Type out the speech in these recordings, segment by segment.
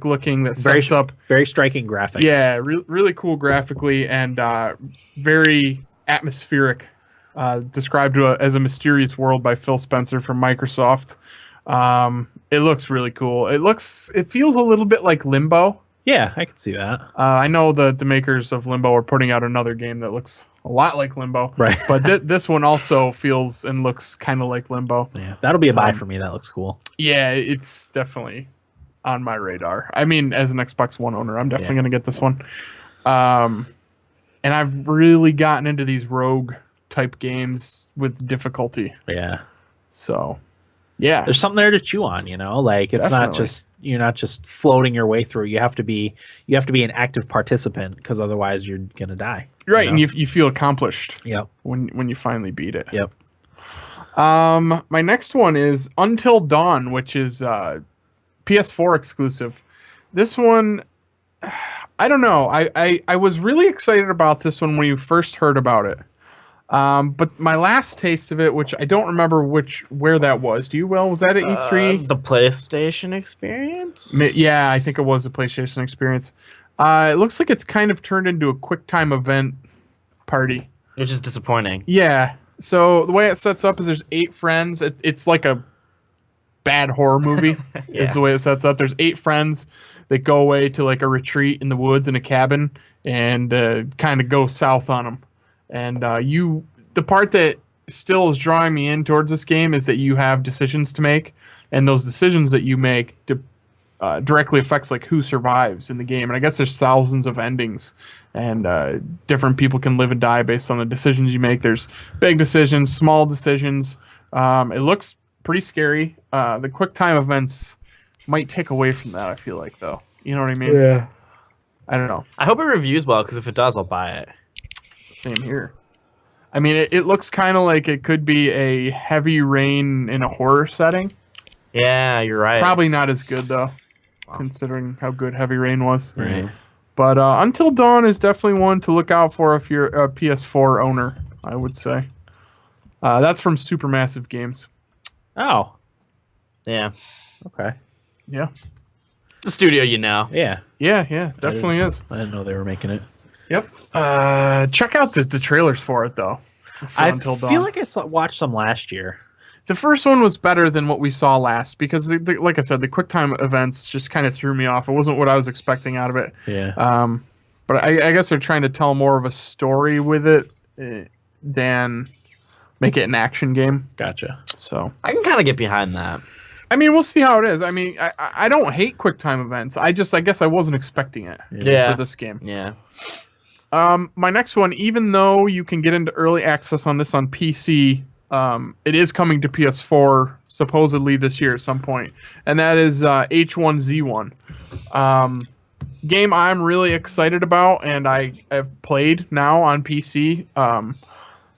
looking that sets up very striking graphics. Yeah, really cool graphically and very atmospheric. Described as a mysterious world by Phil Spencer from Microsoft. It looks really cool. It feels a little bit like Limbo. Yeah, I can see that. I know the makers of Limbo are putting out another game that looks a lot like Limbo. Right. But this one also feels and looks kind of like Limbo. Yeah, that'll be a buy for me. That looks cool. Yeah, it's definitely on my radar. I mean, as an Xbox One owner, I'm definitely going to get this one. And I've really gotten into these rogue type games with difficulty. Yeah. So, yeah. There's something there to chew on, you know? Like it's not just you're not just floating your way through. You have to be an active participant because otherwise you're going to die. Right, and you feel accomplished. Yep. When you finally beat it. Yep. My next one is Until Dawn, which is PS4 exclusive. This one, I don't know. I was really excited about this one when you first heard about it. But my last taste of it, which I don't remember where that was. Do you, Will? Was that at E3? The PlayStation experience? Yeah, I think it was the PlayStation experience. It looks like it's kind of turned into a QuickTime event party. Which is disappointing. Yeah. So the way it sets up is there's 8 friends. It's like a bad horror movie. Is the way it sets up. There's 8 friends that go away to like a retreat in the woods in a cabin and kind of go south on them. And the part that still is drawing me in towards this game is that you have decisions to make, and those decisions that you make directly affects like who survives in the game. And I guess there's thousands of endings, and different people can live and die based on the decisions you make. There's big decisions, small decisions. It looks pretty scary. The QuickTime events might take away from that, I feel like, though. You know what I mean? Yeah. I don't know. I hope it reviews well, because if it does, I'll buy it. Same here. I mean, it looks kind of like it could be a Heavy Rain in a horror setting. Yeah, you're right. Probably not as good, though, considering how good Heavy Rain was. Right. But Until Dawn is definitely one to look out for if you're a PS4 owner, I would say. That's from Supermassive Games. Oh. Yeah. Okay. Yeah. It's a studio, you know. Yeah. Yeah, definitely is. I didn't know they were making it. Yep. Check out the trailers for it, though. I Until Dawn. feel like I watched some last year. The first one was better than what we saw last because, like I said, the QuickTime events just kind of threw me off. It wasn't what I was expecting out of it. Yeah. But I guess they're trying to tell more of a story with it than make it an action game. Gotcha. So I can kind of get behind that. I mean, we'll see how it is. I mean, I don't hate QuickTime events. I guess I wasn't expecting it for this game. Yeah. My next one, even though you can get into early access on this on PC, it is coming to PS4 supposedly this year at some point, and that is H1Z1. Game I'm really excited about, and I have played now on PC,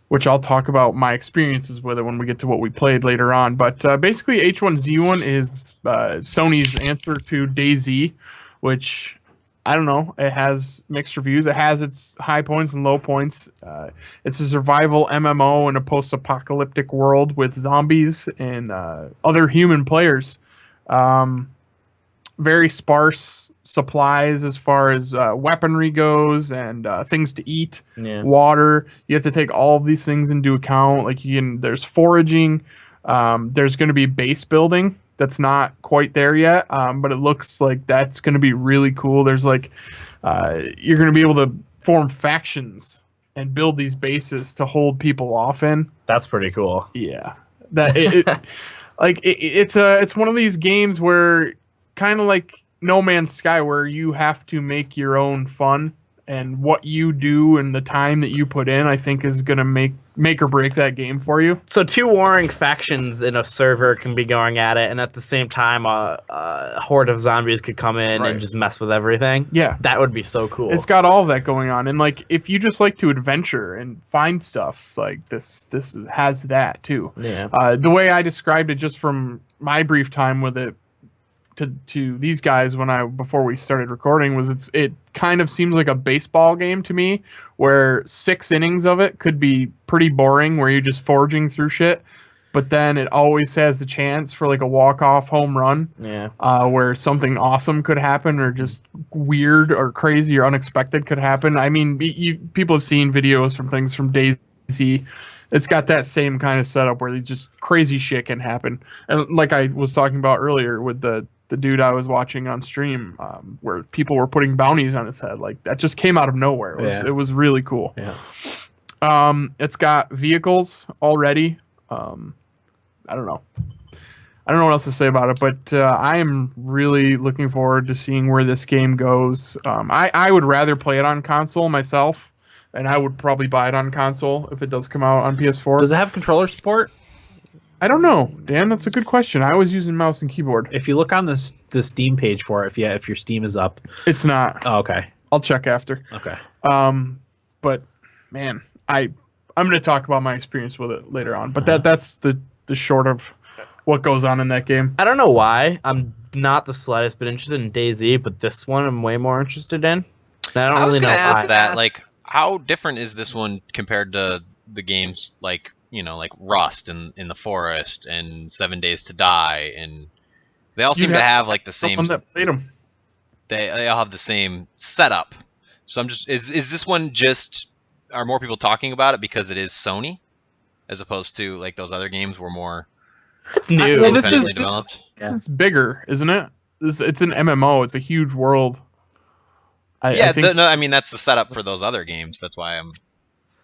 which I'll talk about my experiences with it when we get to what we played later on. But basically, H1Z1 is Sony's answer to DayZ, which I don't know. It has mixed reviews. It has its high points and low points. It's a survival MMO in a post-apocalyptic world with zombies and other human players. Very sparse supplies as far as weaponry goes and things to eat, water. You have to take all of these things into account. Like there's foraging. There's going to be base building. That's not quite there yet, but it looks like that's going to be really cool. There's like, you're going to be able to form factions and build these bases to hold people off in. That's pretty cool. Yeah, it's one of these games where kind of like No Man's Sky, where you have to make your own fun, and what you do and the time that you put in, I think, is going to make or break that game for you. So 2 warring factions in a server can be going at it, and at the same time, a horde of zombies could come in and just mess with everything. Yeah. That would be so cool. It's got all of that going on. And, like, if you just like to adventure and find stuff, like, this has that, too. Yeah. The way I described it just from my brief time with it to these guys before we started recording was it kind of seems like a baseball game to me, where 6 innings of it could be pretty boring, where you're just foraging through shit. but then it always has the chance for like a walk-off home run. Yeah. Where something awesome could happen, or just weird or crazy or unexpected could happen. I mean, people have seen videos from things from DayZ. It's got that same kind of setup where just crazy shit can happen. And like I was talking about earlier with the dude I was watching on stream, where people were putting bounties on his head, like that just came out of nowhere. It was really cool. Yeah. It's got vehicles already. I don't know what else to say about it, but I am really looking forward to seeing where this game goes. I would rather play it on console myself, and I would probably buy it on console if it does come out on PS4. Does it have controller support? I don't know, Dan. That's a good question. I was using mouse and keyboard. If you look on the Steam page for it, if your Steam is up, it's not. Oh, okay. I'll check after. Okay. But man, I'm going to talk about my experience with it later on. But that's the short of what goes on in that game. I don't know why. I'm not the slightest bit interested in DayZ, but this one I'm way more interested in. I don't really know why. I was going to ask that, like, how different is this one compared to the games like, you know, like Rust and In the Forest and 7 Days to Die, and they all seem to have like the same. That played them. They all have the same setup. So I'm just is this one just, are more people talking about it because it is Sony, as opposed to like those other games were more? It's new. Well, independently developed. This is bigger, isn't it? It's an MMO. It's a huge world. I think, no, I mean that's the setup for those other games. That's why I'm.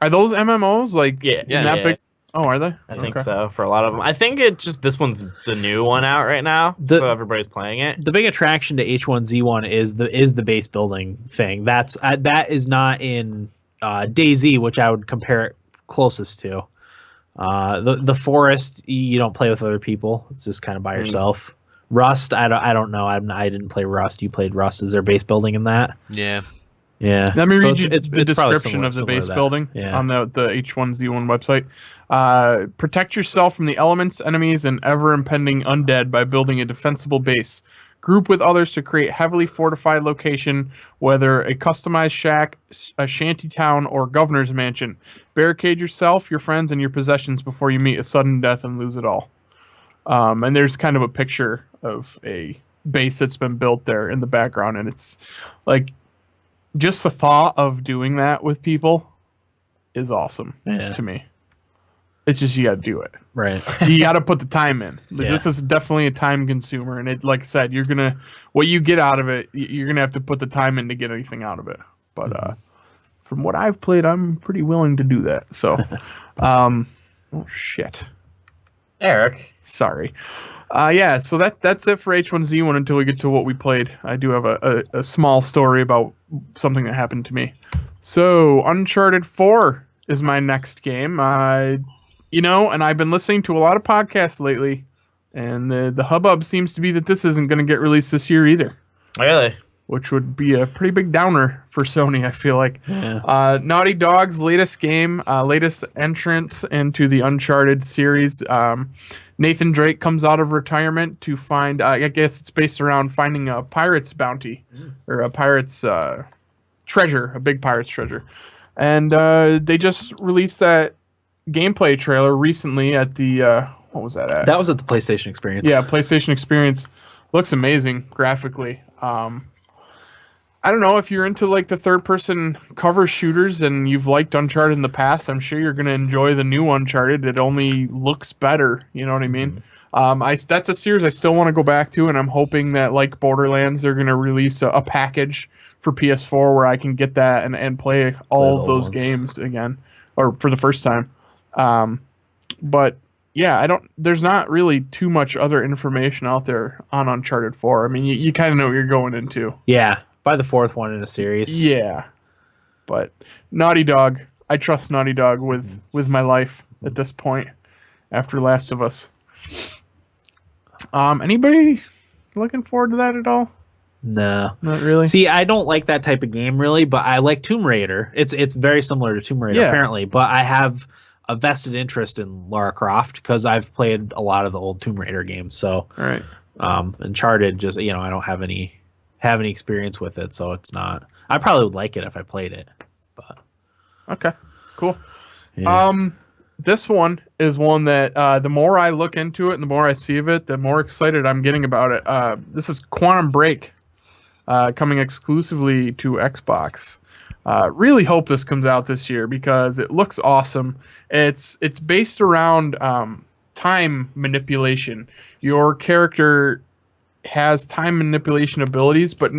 Are those MMOs like that big? Oh, are they? I think so for a lot of them. I think it just this one's the new one out right now, so everybody's playing it. The big attraction to H1Z1 is the base building thing. That is not in DayZ, which I would compare it closest to. The Forest, you don't play with other people. It's just kind of by yourself. Rust, I don't know. I didn't play Rust. You played Rust. Is there base building in that? Yeah. Yeah. Let me read you the description of the base building on the H1Z1 website. Protect yourself from the elements, enemies, and ever-impending undead by building a defensible base. Group with others to create heavily fortified location, whether a customized shack, a shanty town, or governor's mansion. Barricade yourself, your friends, and your possessions before you meet a sudden death and lose it all. And there's kind of a picture of a base that's been built there in the background, and it's like just the thought of doing that with people is awesome to me. It's just you got to do it. Right. You got to put the time in. This is definitely a time consumer, and it, like I said, what you get out of it, you're gonna have to put the time in to get anything out of it. But from what I've played, I'm pretty willing to do that. So, oh shit, Eric. Sorry. So that's it for H1Z1 until we get to what we played. I do have a small story about something that happened to me. So Uncharted 4 is my next game. And I've been listening to a lot of podcasts lately, and the hubbub seems to be that this isn't going to get released this year either. Really? Which would be a pretty big downer for Sony, I feel like. Yeah. Naughty Dog's latest game, latest entrance into the Uncharted series. Nathan Drake comes out of retirement to find, I guess it's based around finding a pirate's bounty, or a pirate's treasure, a big pirate's treasure. And they just released that gameplay trailer recently at the what was that at? That was at the PlayStation Experience. Yeah, PlayStation Experience. Looks amazing graphically. I don't know if you're into like the third-person cover shooters and you've liked Uncharted in the past. I'm sure you're gonna enjoy the new Uncharted. It only looks better. You know what I mean? That's a series I still want to go back to, and I'm hoping that like Borderlands, they're gonna release a package for PS4 where I can get that and play all of those games again, or for the first time. But yeah, there's not really too much other information out there on Uncharted 4. I mean, you kind of know what you're going into. Yeah, by the fourth one in a series. Yeah, but Naughty Dog, I trust Naughty Dog with my life at this point after Last of Us. Anybody looking forward to that at all? No, not really. See, I don't like that type of game really, but I like Tomb Raider. It's very similar to Tomb Raider apparently, but I have a vested interest in Lara Croft because I've played a lot of the old Tomb Raider games. So, all right. Uncharted, just I don't have any experience with it, so it's not. I probably would like it if I played it, but okay, cool. Yeah. this one is one that the more I look into it and the more I see of it, the more excited I'm getting about it. This is Quantum Break, coming exclusively to Xbox. Really hope this comes out this year because it looks awesome. It's based around time manipulation. Your character has time manipulation abilities, but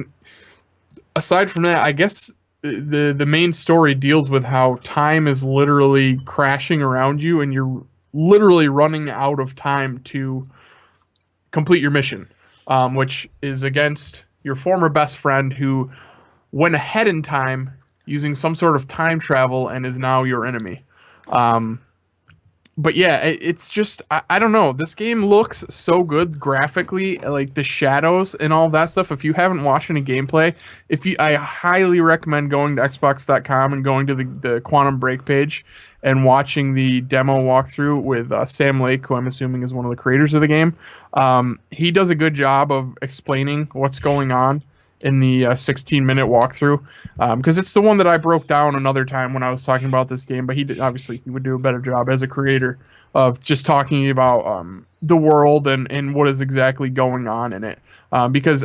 aside from that, I guess the main story deals with how time is literally crashing around you and you're literally running out of time to complete your mission, which is against your former best friend who went ahead in time using some sort of time travel and is now your enemy. But yeah, it's just I don't know. This game looks so good graphically, like the shadows and all that stuff. If you haven't watched any gameplay, I highly recommend going to Xbox.com and going to the Quantum Break page and watching the demo walkthrough with Sam Lake, who I'm assuming is one of the creators of the game. He does a good job of explaining what's going on in the 16-minute walkthrough, because it's the one that I broke down another time when I was talking about this game, but obviously he would do a better job as a creator of just talking about the world and what is exactly going on in it. Because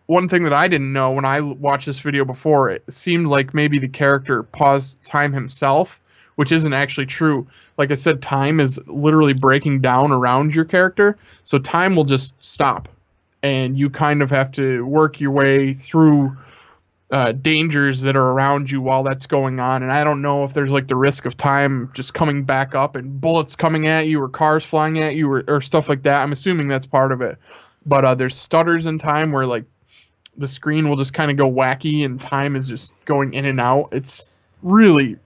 one thing that I didn't know when I watched this video before, it seemed like maybe the character paused time himself, which isn't actually true. Like I said, time is literally breaking down around your character, so time will just stop. And you kind of have to work your way through dangers that are around you while that's going on. And I don't know if there's like the risk of time just coming back up and bullets coming at you or cars flying at you or stuff like that. I'm assuming that's part of it. But there's stutters in time where like the screen will just kind of go wacky and time is just going in and out. It's really,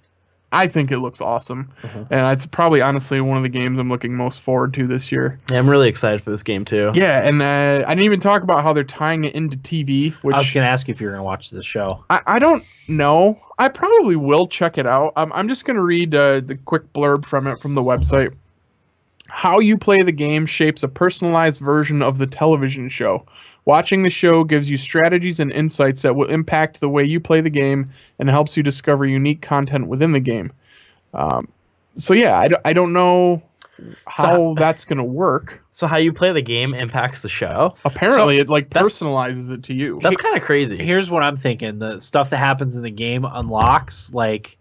I think it looks awesome. And it's probably honestly one of the games I'm looking most forward to this year. Yeah, I'm really excited for this game too. Yeah, and I didn't even talk about how they're tying it into TV. Which I was going to ask you if you're going to watch this show. I don't know. I probably will check it out. I'm just going to read the quick blurb from it from the website. How you play the game shapes a personalized version of the television show. Watching the show gives you strategies and insights that will impact the way you play the game and helps you discover unique content within the game. So yeah, I don't know how that's going to work. So how you play the game impacts the show? Apparently, it like personalizes it to you. That's kind of crazy. Here's what I'm thinking. The stuff that happens in the game unlocks like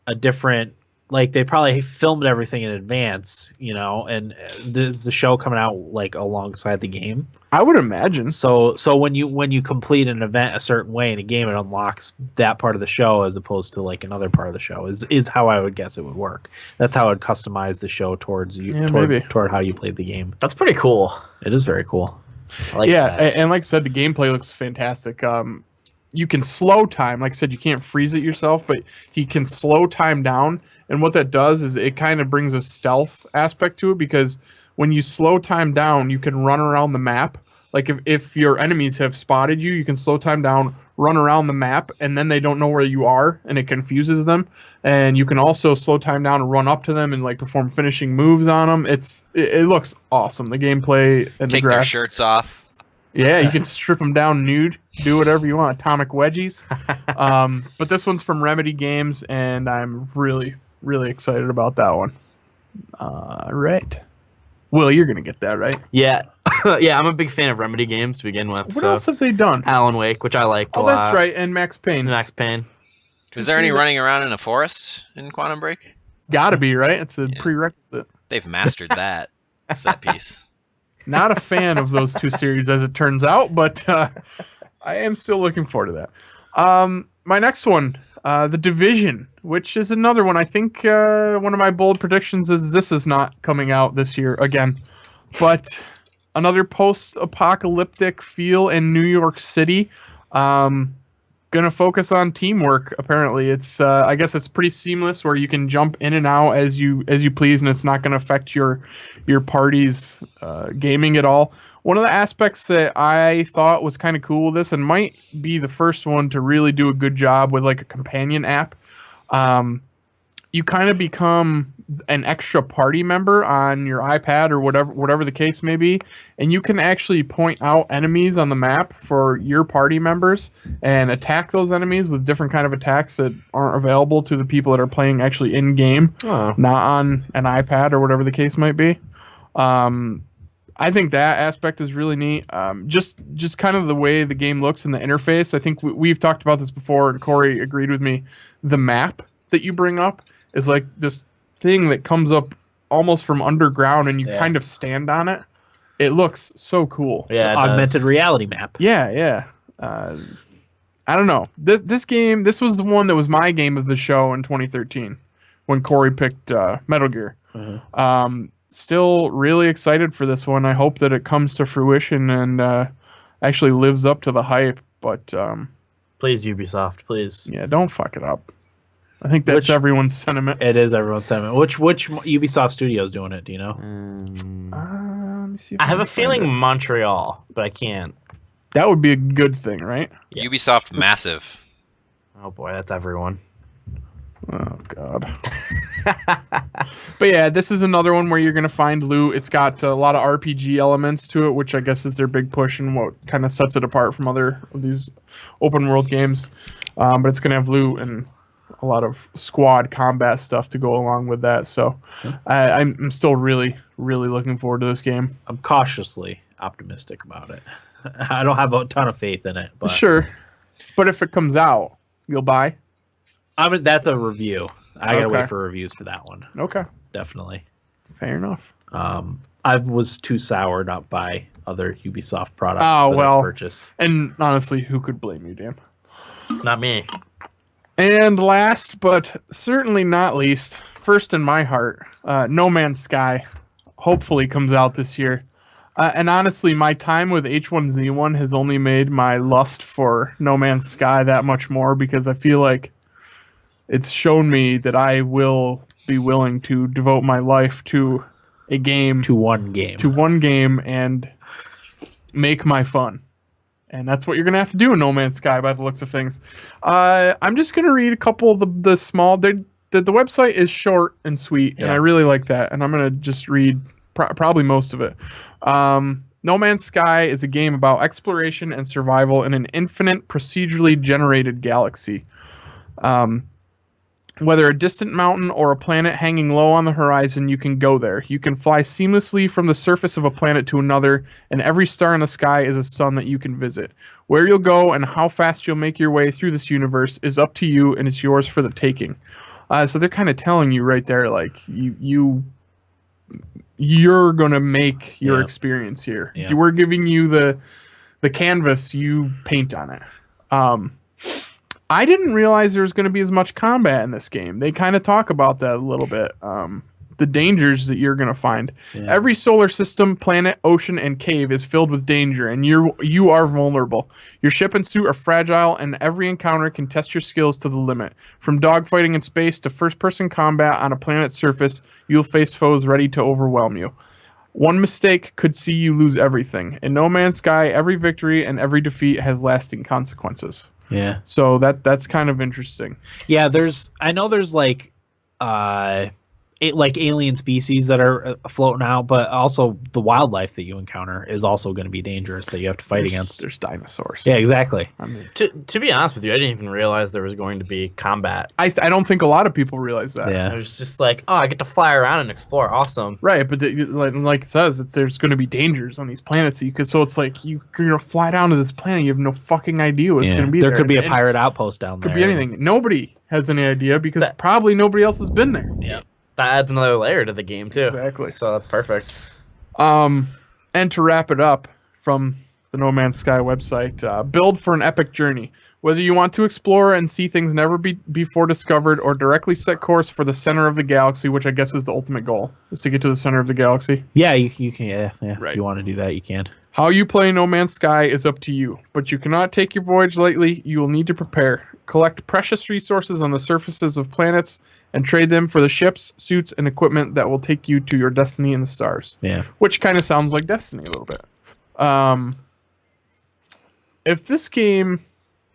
a different... Like they probably filmed everything in advance, you know, and there's the show coming out like alongside the game. I would imagine. So when you complete an event a certain way in a game, it unlocks that part of the show as opposed to like another part of the show. Is how I would guess it would work. That's how I'd customize the show towards you, toward how you played the game. That's pretty cool. It is very cool. I like that. And like I said, the gameplay looks fantastic. You can slow time. Like I said, you can't freeze it yourself, but he can slow time down. And what that does is it kind of brings a stealth aspect to it, because when you slow time down, you can run around the map. Like if your enemies have spotted you, you can slow time down, run around the map, and then they don't know where you are, and it confuses them. And you can also slow time down and run up to them and like perform finishing moves on them. It looks awesome. The gameplay and take the graphics. Their shirts off. Yeah, you can strip them down nude, do whatever you want, atomic wedgies. But this one's from Remedy Games, and I'm really excited about that one. Right. Will, you're going to get that, right? Yeah. Yeah, I'm a big fan of Remedy games to begin with. What else have they done? Alan Wake, which I liked a lot. Oh, that's right, and Max Payne. Max Payne. Is there any running around in a forest in Quantum Break? Gotta be, right? It's a prerequisite. They've mastered that set piece. Not a fan of those two series, as it turns out, but I am still looking forward to that. My next one, The Division, which is another one. I think one of my bold predictions is this is not coming out this year again. But another post-apocalyptic feel in New York City. Gonna focus on teamwork. Apparently, it's I guess it's pretty seamless, where you can jump in and out as you please, and it's not gonna affect your party's gaming at all. One of the aspects that I thought was kind of cool with this, and might be the first one to really do a good job with like a companion app. you kind of become an extra party member on your iPad or whatever the case may be, and you can actually point out enemies on the map for your party members and attack those enemies with different kind of attacks that aren't available to the people that are playing actually in game, not on an iPad or whatever the case might be. I think that aspect is really neat. Just kind of the way the game looks in the interface. I think we've talked about this before, and Corey agreed with me. The map that you bring up is like this thing that comes up almost from underground, and you kind of stand on it. It looks so cool. Yeah, it's augmented reality map. Yeah. I don't know. This game, this was the one that was my game of the show in 2013 when Corey picked Metal Gear. Still really excited for this one. I hope that it comes to fruition and actually lives up to the hype. But please, Ubisoft, please. Yeah, don't fuck it up. I think that's everyone's sentiment. It is everyone's sentiment. Which Ubisoft studio's doing it? Do you know? Let me see if I have can a feeling find Montreal, but I can't. it. That would be a good thing, right? Yes. Ubisoft Massive. Oh boy, that's everyone. Oh god. But yeah, this is another one where you're gonna find loot. It's got a lot of RPG elements to it, which I guess is their big push and what kind of sets it apart from other of these open world games. But it's gonna have loot and a lot of squad combat stuff to go along with that. So I'm still really looking forward to this game. I'm cautiously optimistic about it. I don't have a ton of faith in it, but Sure. But if it comes out, you'll buy? I mean, that's a review. I gotta wait for reviews for that one. Okay. Definitely. Fair enough. I was too soured up by other Ubisoft products Oh, that well. I purchased. And honestly, who could blame you, Dan? Not me. And last, but certainly not least, first in my heart, No Man's Sky hopefully comes out this year. And honestly, my time with H1Z1 has only made my lust for No Man's Sky that much more because I feel like it's shown me that I will be willing to devote my life to a game. To one game. To one game and make my fun. And that's what you're going to have to do in No Man's Sky by the looks of things. I'm just going to read a couple of the small... The website is short and sweet, and I really like that. And I'm going to just read probably most of it. No Man's Sky is a game about exploration and survival in an infinite, procedurally generated galaxy. Whether a distant mountain or a planet hanging low on the horizon, you can go there. You can fly seamlessly from the surface of a planet to another, and every star in the sky is a sun that you can visit. Where you'll go and how fast you'll make your way through this universe is up to you, and it's yours for the taking. So they're kind of telling you right there, like, you're going to make your experience here. We're giving you the canvas, you paint on it. I didn't realize there was going to be as much combat in this game. They kind of talk about that a little bit. The dangers that you're going to find. Every solar system, planet, ocean, and cave is filled with danger, and you are vulnerable. Your ship and suit are fragile, and every encounter can test your skills to the limit. From dogfighting in space to first-person combat on a planet's surface, you'll face foes ready to overwhelm you. One mistake could see you lose everything. In No Man's Sky, every victory and every defeat has lasting consequences. Yeah. So that's kind of interesting. Yeah, I know there's like alien species that are floating out, but also the wildlife that you encounter is also going to be dangerous that you have to fight against. There's dinosaurs. Yeah, exactly. I mean, to be honest with you, I didn't even realize there was going to be combat. I don't think a lot of people realize that. Yeah. I was just like, oh, I get to fly around and explore. Awesome. Right, but like it says, there's going to be dangers on these planets. So it's like you're going to fly down to this planet. You have no fucking idea what's going to be there. There could be a pirate outpost down there. Could be anything. Nobody has any idea because probably nobody else has been there. Yeah. That adds another layer to the game, too. Exactly. So that's perfect. And to wrap it up from the No Man's Sky website, build for an epic journey. Whether you want to explore and see things never before discovered or directly set course for the center of the galaxy, which I guess is the ultimate goal, is to get to the center of the galaxy. Yeah, you can. Yeah. Right. If you want to do that, you can. How you play No Man's Sky is up to you, but you cannot take your voyage lightly. You will need to prepare. Collect precious resources on the surfaces of planets and trade them for the ships, suits, and equipment that will take you to your destiny in the stars. Yeah. Which kind of sounds like Destiny a little bit. If this game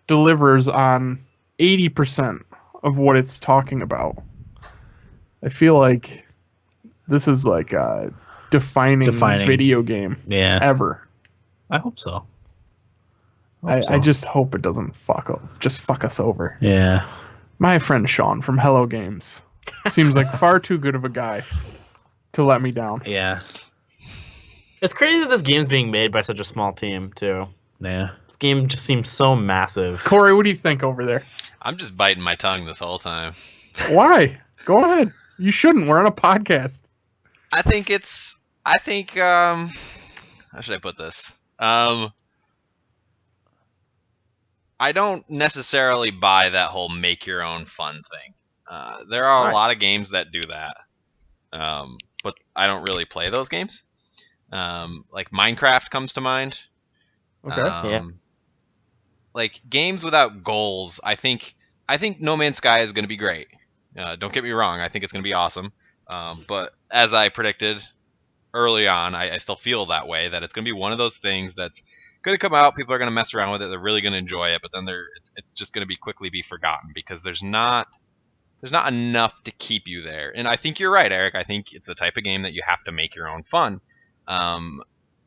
delivers on 80% of what it's talking about, I feel like this is like a defining video game ever. I hope so. I just hope it doesn't fuck us over. Yeah. My friend Sean from Hello Games seems like far too good of a guy to let me down. Yeah. It's crazy that this game's being made by such a small team, too. Yeah. This game just seems so massive. Corey, what do you think over there? I'm just biting my tongue this whole time. Why? Go ahead. You shouldn't. We're on a podcast. I think how should I put this? I don't necessarily buy that whole make your own fun thing. There are a lot of games that do that. But I don't really play those games. Like Minecraft comes to mind. Okay. Like games without goals, I think No Man's Sky is going to be great. Don't get me wrong, I think it's going to be awesome. But as I predicted early on, I still feel that way, that it's going to be one of those things that's going to come out, people are going to mess around with it, they're really going to enjoy it, but then it's just going to quickly be forgotten because there's not enough to keep you there. And I think you're right, Eric. I think it's the type of game that you have to make your own fun.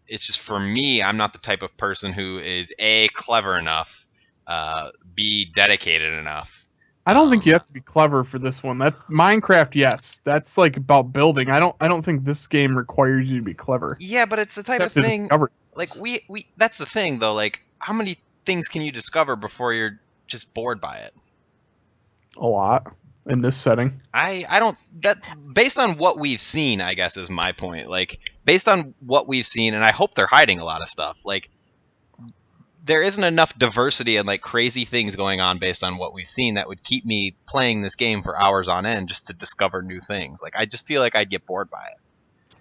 It's just, for me, I'm not the type of person who is A, clever enough, B, dedicated enough. I don't think you have to be clever for this one. That Minecraft, yes, that's like about building. I don't think this game requires you to be clever. Yeah, but it's the type of thing. Like we that's the thing though. Like, how many things can you discover before you're just bored by it? A lot in this setting. I don't, that based on what we've seen, I guess is my point. Like, based on what we've seen, and I hope they're hiding a lot of stuff. Like, there isn't enough diversity and like crazy things going on based on what we've seen that would keep me playing this game for hours on end just to discover new things. Like, I just feel like I'd get bored by it.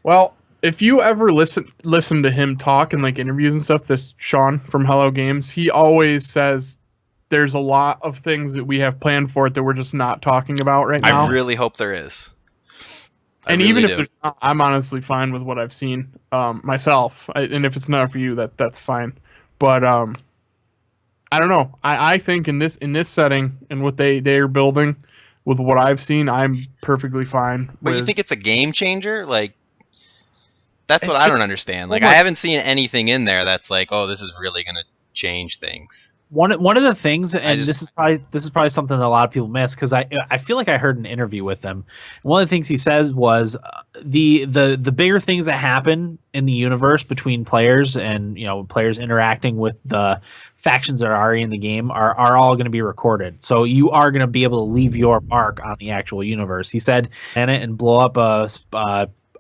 Well, if you ever listen to him talk in like interviews and stuff, this Sean from Hello Games, he always says there's a lot of things that we have planned for it that we're just not talking about right now. I really hope there is. And even if there's not, I'm honestly fine with what I've seen myself. And if it's not for you, that's fine. But I don't know. I think in this setting and what they're building with what I've seen, I'm perfectly fine. But you think it's a game changer? Like, that's what I don't understand. Like, I haven't seen anything in there that's like, oh, this is really going to change things. One of the things, and this is probably something that a lot of people miss, because I feel like I heard an interview with him. One of the things he says was the bigger things that happen in the universe between players and players interacting with the factions that are already in the game are all going to be recorded. So you are going to be able to leave your mark on the actual universe. He said, and blow up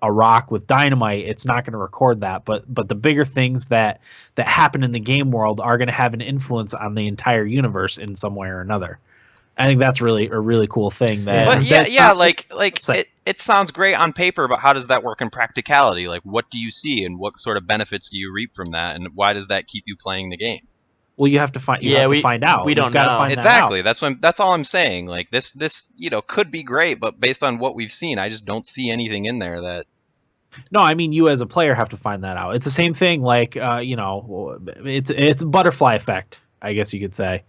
a rock with dynamite, it's not going to record that, but the bigger things that happen in the game world are going to have an influence on the entire universe in some way or another. I think that's really a really cool thing. It sounds great on paper, but how does that work in practicality? Like, what do you see, and what sort of benefits do you reap from that, and why does that keep you playing the game? Well, you have to find. We find out. We don't know exactly. That's all I'm saying. Like, this could be great, but based on what we've seen, I just don't see anything in there that. No, I mean, you as a player have to find that out. It's the same thing, like it's a butterfly effect, I guess you could say.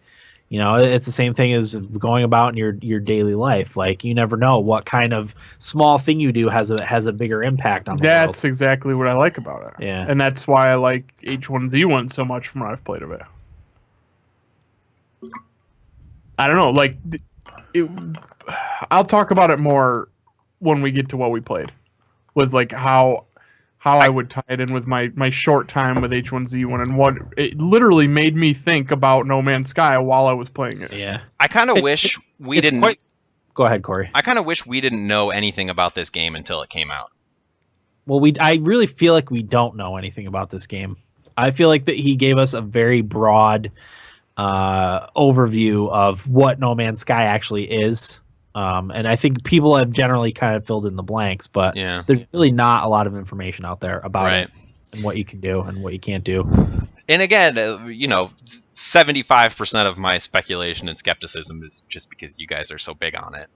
It's the same thing as going about in your daily life. Like, you never know what kind of small thing you do has a bigger impact on the world. That's exactly what I like about it. Yeah, and that's why I like H1Z1 so much from what I've played of it. I don't know, like, I'll talk about it more when we get to what we played. With like how I would tie it in with my short time with H1Z1 and what it literally made me think about No Man's Sky while I was playing it. Yeah, I kind of wish we didn't. Go ahead, Corey. I kind of wish we didn't know anything about this game until it came out. Well, I really feel like we don't know anything about this game. I feel like that he gave us a very broad overview of what No Man's Sky actually is. And I think people have generally kind of filled in the blanks, but there's really not a lot of information out there about it and what you can do and what you can't do. And again, 75% of my speculation and skepticism is just because you guys are so big on it.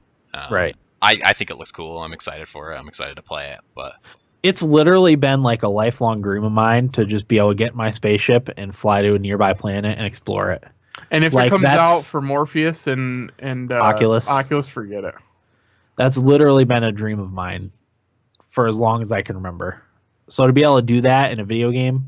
Right. I think it looks cool. I'm excited for it. I'm excited to play it. But it's literally been like a lifelong dream of mine to just be able to get my spaceship and fly to a nearby planet and explore it. And if it comes out for Morpheus and Oculus, forget it. That's literally been a dream of mine for as long as I can remember. So to be able to do that in a video game,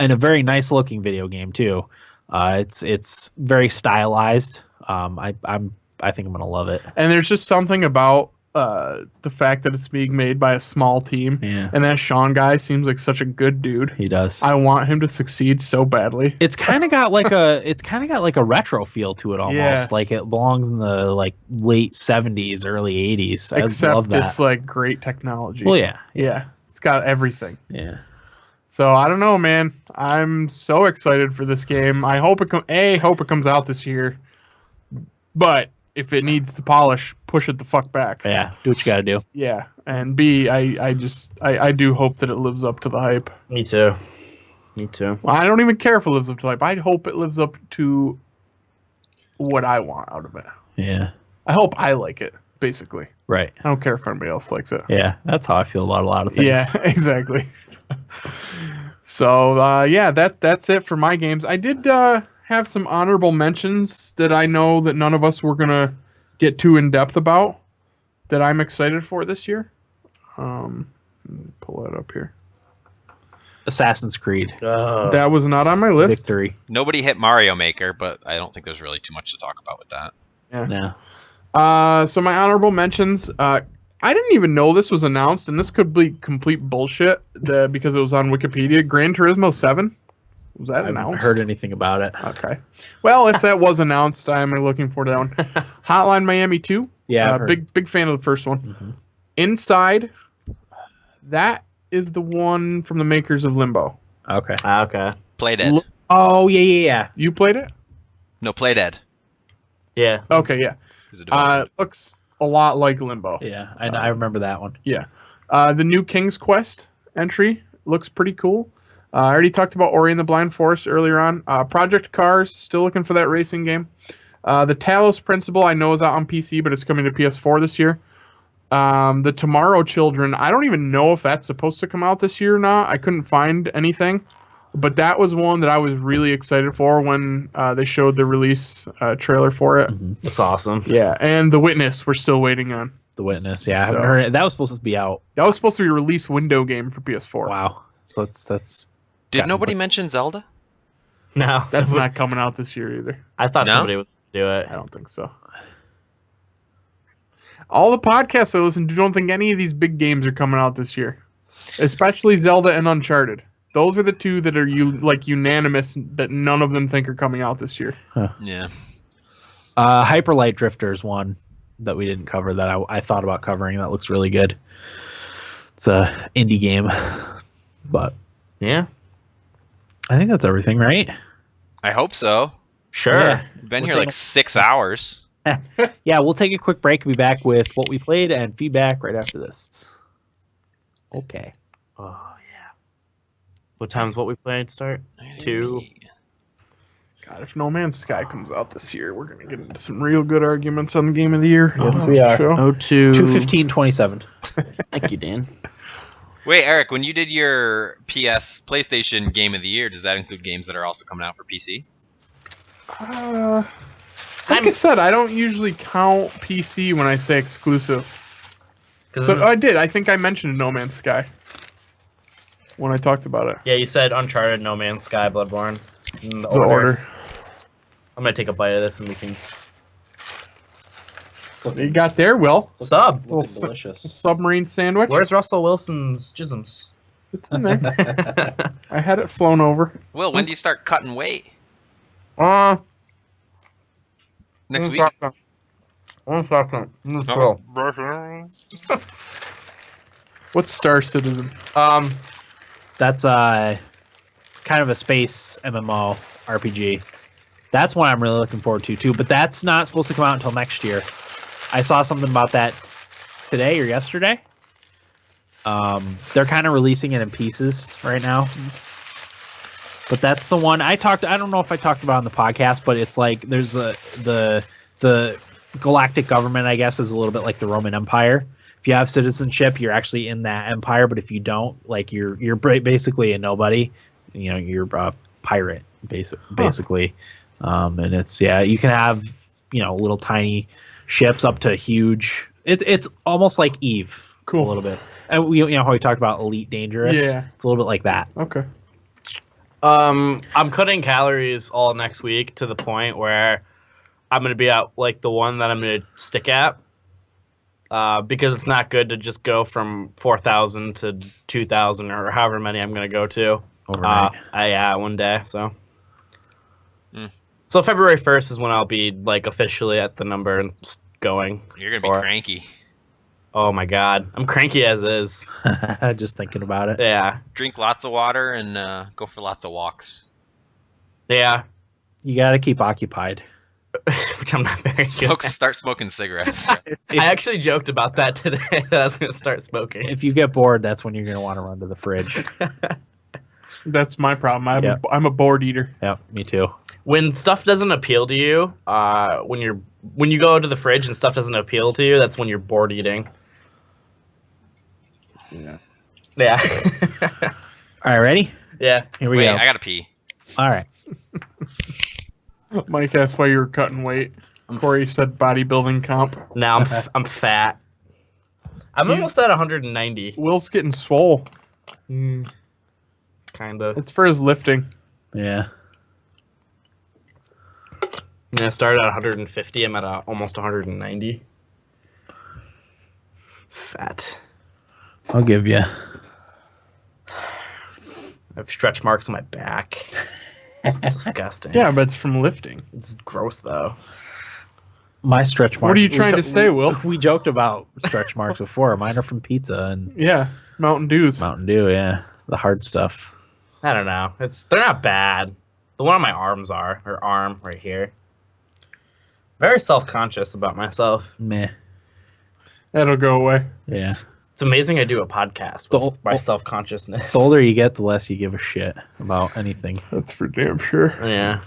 and a very nice looking video game too, it's very stylized. I think I'm gonna love it. And there's just something about the fact that it's being made by a small team, and that Sean guy seems like such a good dude. He does. I want him to succeed so badly. It's kind of got like a retro feel to it almost. Like it belongs in the like late 70s, early 80s. I love Except that. it's like great technology. Well, yeah. It's got everything. Yeah. So I don't know, man. I'm so excited for this game. I hope it comes out this year. But if it needs to polish, push it the fuck back. Yeah, do what you gotta do. Yeah, and B, I do hope that it lives up to the hype. Me too. Well, I don't even care if it lives up to the hype. I hope it lives up to what I want out of it. Yeah. I hope I like it, basically. Right. I don't care if anybody else likes it. Yeah, that's how I feel about a lot of things. Yeah, exactly. So, yeah, that's it for my games. I did have some honorable mentions that I know that none of us were going to get too in-depth about that I'm excited for this year. Let me pull that up here. Assassin's Creed. That was not on my list. Victory. Nobody hit Mario Maker, but I don't think there's really too much to talk about with that. Yeah. So my honorable mentions, I didn't even know this was announced, and this could be complete bullshit because it was on Wikipedia. Gran Turismo 7. Was that I announced? haven't heard anything about it. Okay. Well, if that was announced, I'm looking forward to that one. Hotline Miami 2. Yeah. Big fan of the first one. Mm-hmm. Inside. That is the one from the makers of Limbo. Okay. Okay. Play Dead. Oh, yeah. You played it? No, Play Dead. Yeah. Okay, yeah. Looks a lot like Limbo. Yeah, I remember that one. Yeah. The new King's Quest entry looks pretty cool. I already talked about Ori and the Blind Forest earlier on. Project Cars, still looking for that racing game. The Talos Principle, I know is out on PC, but it's coming to PS4 this year. The Tomorrow Children, I don't even know if that's supposed to come out this year or not. I couldn't find anything. But that was one that I was really excited for when they showed the release trailer for it. Mm-hmm. That's awesome. Yeah, and The Witness, we're still waiting on. The Witness, yeah. I haven't heard it. That was supposed to be out. That was supposed to be a release window game for PS4. Wow. So that's Did nobody mention Zelda? No. That's not coming out this year either. I thought No? somebody would do it. I don't think so. All the podcasts I listen to don't think any of these big games are coming out this year, especially Zelda and Uncharted. Those are the two that are unanimous that none of them think are coming out this year. Yeah. Hyper Light Drifter is one that we didn't cover that I thought about covering. That looks really good. It's a indie game, but Yeah. I think that's everything, right? I hope so. Sure. Yeah. We've been We'll here take like 6 hours. Yeah, we'll take a quick break and be back with what we played and feedback right after this. Okay. Oh yeah. What time's what we played start? 2. God, if No Man's Sky comes out this year, we're gonna get into some real good arguments on the Game of the Year. Yes, we are. Show. 2:15:27. Thank you, Dan. Wait, Eric, when you did your PlayStation Game of the Year, does that include games that are also coming out for PC? Like I said, I don't usually count PC when I say exclusive. So I did. I think I mentioned No Man's Sky when I talked about it. Yeah, you said Uncharted, No Man's Sky, Bloodborne. The order. I'm gonna take a bite of this and we can So you got there, Will. sub. Little delicious. submarine sandwich. Where's Russell Wilson's jisms? It's in there. I had it flown over. Will, when do you start cutting weight? Next week? 1 second. What's Star Citizen? That's kind of a space MMO RPG. That's one I'm really looking forward to too, but that's not supposed to come out until next year. I saw something about that today or yesterday. They're kind of releasing it in pieces right now. But that's the one I don't know if I talked about on the podcast, but it's like there's the galactic government, I guess, is a little bit like the Roman Empire. If you have citizenship, you're actually in that empire, but if you don't, like you're basically a nobody. You know, you're a pirate, basically. And it's you can have little tiny ships up to huge It's almost like Eve. Cool. A little bit. And you know how we talked about Elite Dangerous? Yeah. It's a little bit like that. Okay. I'm cutting calories all next week to the point where I'm gonna be at like the one that I'm gonna stick at. Because it's not good to just go from 4,000 to 2,000 or however many I'm gonna go to. Overnight. One day. So. So February 1st is when I'll be like officially at the number and going. You're gonna be cranky. Oh my god, I'm cranky as is. Just thinking about it. Yeah. Drink lots of water and go for lots of walks. Yeah. You got to keep occupied. Which I'm not very good at. Start smoking cigarettes. I actually joked about that today, that I was going to start smoking. If you get bored, that's when you're going to want to run to the fridge. That's my problem. I'm a bored eater. Yep, me too. When stuff doesn't appeal to you, when you go to the fridge and stuff doesn't appeal to you, that's when you're bored eating. Yeah. Yeah. All right, ready? Yeah. Here we Wait, go. I gotta pee. All right. Mike asked why you were cutting weight. Corey said bodybuilding comp. Now I'm fat. I'm almost at 190. Will's getting swole. Kind of. It's for his lifting. Yeah. I started at 150. I'm at almost 190. Fat. I'll give you. I have stretch marks on my back. It's disgusting. Yeah, but it's from lifting. It's gross though. My stretch marks. What are you trying to say, Will? We joked about stretch marks before. Mine are from pizza and Yeah, Mountain Dews. Mountain Dew, yeah. The hard stuff. I don't know. They're not bad. The one on my arms are, or arm right here. Very self-conscious about myself. Meh. That'll go away. Yeah. It's amazing I do a podcast with my self-consciousness. The older you get, the less you give a shit about anything. That's for damn sure. Yeah.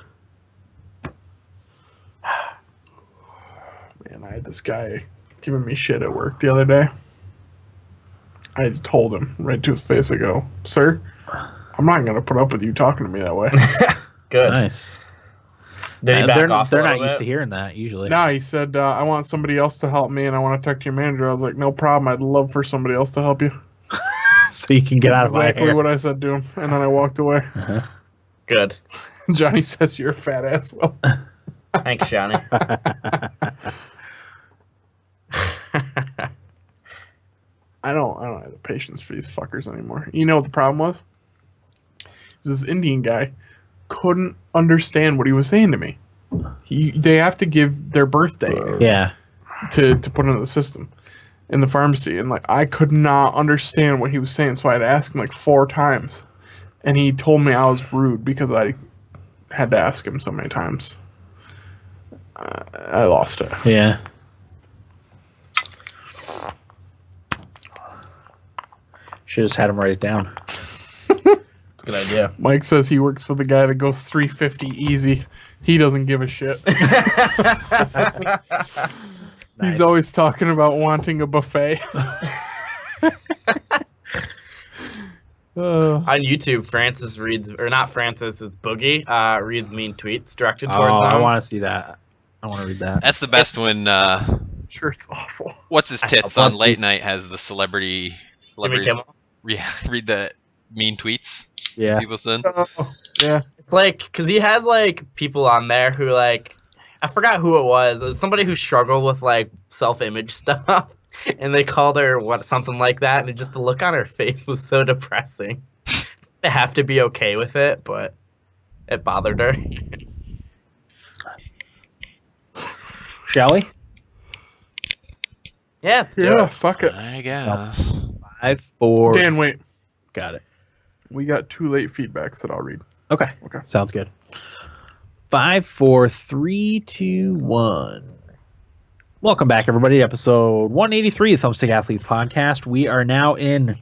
Man, I had this guy giving me shit at work the other day. I told him right to his face, I go, "Sir, I'm not going to put up with you talking to me that way." Good. Nice. Did he back off? They're not used to hearing that usually. No, he said, "I want somebody else to help me and I want to talk to your manager." I was like, "No problem. I'd love for somebody else to help you." So you can get out of my Exactly hair. what I said to him. And then I walked away. Good. Johnny says, "You're a fat ass, Will." Thanks, Johnny. I don't have the patience for these fuckers anymore. You know what the problem was? This Indian guy couldn't understand what he was saying to me. They have to give their birthday Yeah. to put into the system in the pharmacy, and like I could not understand what he was saying, so I had to ask him like 4 times, and he told me I was rude because I had to ask him so many times. I lost it. Yeah. Should have just had him write it down. That's a good idea. Mike says he works for the guy that goes 350 easy. He doesn't give a shit. He's always talking about wanting a buffet. On YouTube, Francis reads, or not Francis, it's Boogie, reads mean tweets directed towards him. I want to see that. I want to read that. That's the best when I'm sure it's awful. what's his tits on late night has the celebrities read the mean tweets Yeah. people send. Oh, yeah. It's like, because he has like people on there who like, I forgot who it was. It was somebody who struggled with like self-image stuff, and they called her something like that, and just the look on her face was so depressing. They have to be okay with it, but it bothered her. Shall we? Yeah, Yeah, fuck it. I guess. 5, 4. Dan, wait. Got it. We got 2 late feedbacks that I'll read. Okay. Okay. Sounds good. 5, 4, 3, 2, 1. Welcome back, everybody, to episode 183 of Thumbstick Athletes Podcast. We are now in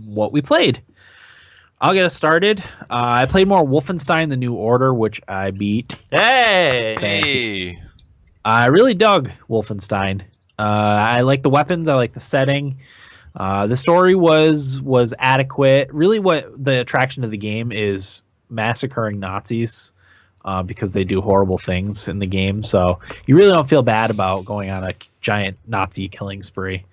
what we played. I'll get us started. I played more Wolfenstein: The New Order, which I beat. Hey! Hey. I really dug Wolfenstein. I like the weapons. I like the setting. The story was adequate. Really, what the attraction of the game is massacring Nazis because they do horrible things in the game. So you really don't feel bad about going on a giant Nazi killing spree.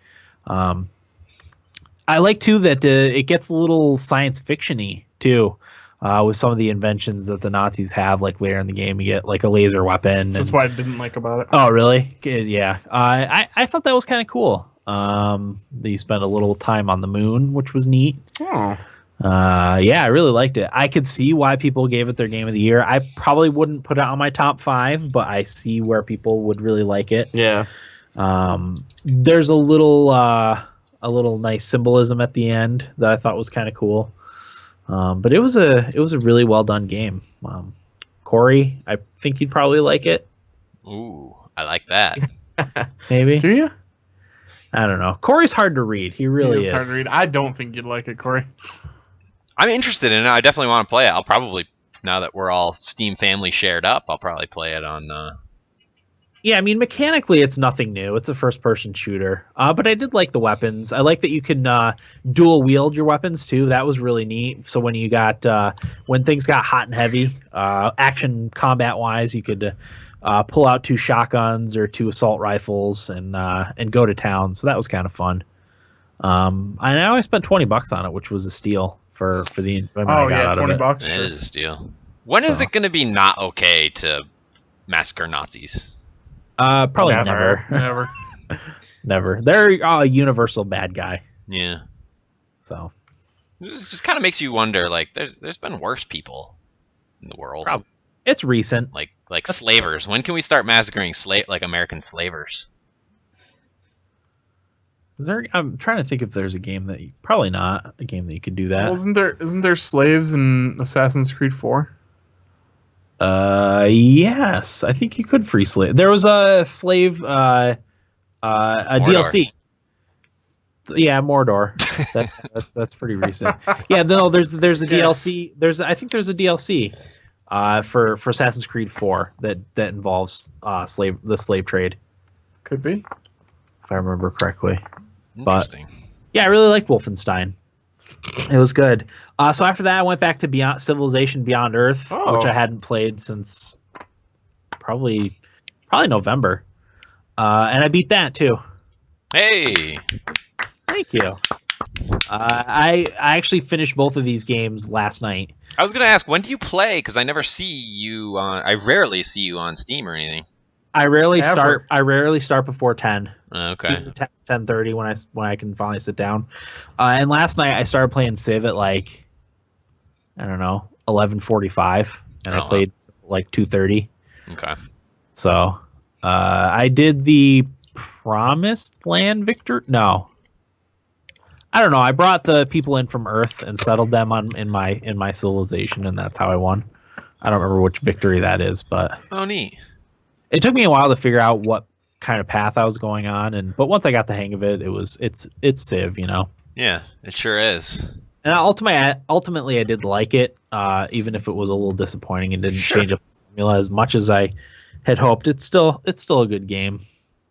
I like too that it gets a little science fiction-y too, with some of the inventions that the Nazis have. Like later in the game, you get like a laser weapon. That's what I didn't like about it. Oh, really? Good, yeah. I thought that was kind of cool. You spent a little time on the moon, which was neat. Oh. Yeah, I really liked it. I could see why people gave it their game of the year. I probably wouldn't put it on my top 5, but I see where people would really like it. Yeah. There's a little nice symbolism at the end that I thought was kind of cool. But it was a really well done game. Corey, I think you'd probably like it. Ooh, I like that. Maybe. Do you? I don't know. Corey's hard to read. He really is. Hard to read. I don't think you'd like it, Corey. I'm interested in it. I definitely want to play it. I'll probably, now that we're all Steam family shared up, I'll probably play it on. Yeah, I mean, mechanically, it's nothing new. It's a first-person shooter. But I did like the weapons. I like that you can dual wield your weapons too. That was really neat. So when you got when things got hot and heavy, action combat wise, you could pull out 2 shotguns or 2 assault rifles and go to town. So that was kind of fun. I only spent $20 on it, which was a steal for the enjoyment I got out of it. $20. It is a steal. When is it going to be not okay to massacre Nazis? Probably never. Never. Never. They're a universal bad guy. Yeah. So It just kind of makes you wonder. Like, there's been worse people in the world. Probably. It's recent. Like slavers. When can we start massacring American slavers? Is there? I'm trying to think if there's a game that probably not a game that you could do that. Well, isn't there slaves in Assassin's Creed 4? Yes, I think you could free slave. There was a slave, a DLC. Yeah, Mordor. That's pretty recent. Yeah, no, there's a DLC. I think there's a DLC for Assassin's Creed 4 that involves the slave trade. Could be. If I remember correctly. Interesting. But, yeah, I really liked Wolfenstein. It was good. So after that, I went back to Beyond Civilization Beyond Earth, which I hadn't played since probably November, and I beat that too. Hey, thank you. I actually finished both of these games last night. I was gonna ask, when do you play? Because I never see you on. I rarely see you on Steam or anything. I rarely start before 10. Okay. 10:30 when I can finally sit down. And last night I started playing Civ at like, I don't know, 11:45, and I played like 2:30. Okay. So I did the Promised Land victor. No, I don't know. I brought the people in from Earth and settled them in my civilization, and that's how I won. I don't remember which victory that is, but oh, neat. It took me a while to figure out what kind of path I was going on, but once I got the hang of it, it's Civ, you know. Yeah, it sure is. And ultimately, I did like it, even if it was a little disappointing and didn't change up the formula as much as I had hoped. It's still a good game.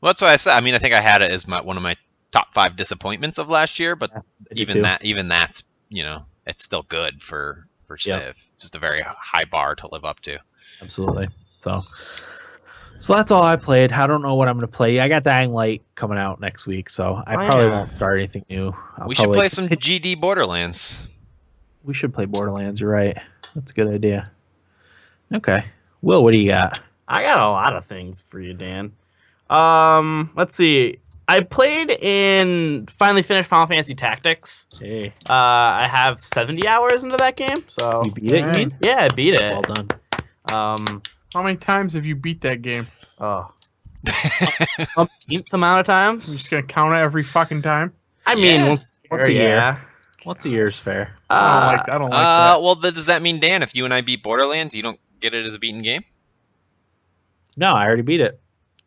Well, that's what I said. I mean, I think I had it as one of my top 5 disappointments of last year, but even that's it's still good for Civ. Yep. It's just a very high bar to live up to. Absolutely. So that's all I played. I don't know what I'm going to play. I got Dying Light coming out next week, so I probably won't start anything new. We should play some GD Borderlands. We should play Borderlands. You're right. That's a good idea. Okay. Will, what do you got? I got a lot of things for you, Dan. Let's see. I finally finished Final Fantasy Tactics. Hey. I have 70 hours into that game, so... You beat it, you mean? Yeah, I beat it. Well done. How many times have you beat that game? Oh. Umpteenth amount of times. I'm just gonna count it every fucking time. I mean, once a year. Yeah. Once a year is fair. I don't like that. Well, does that mean, Dan, if you and I beat Borderlands, you don't get it as a beaten game? No, I already beat it.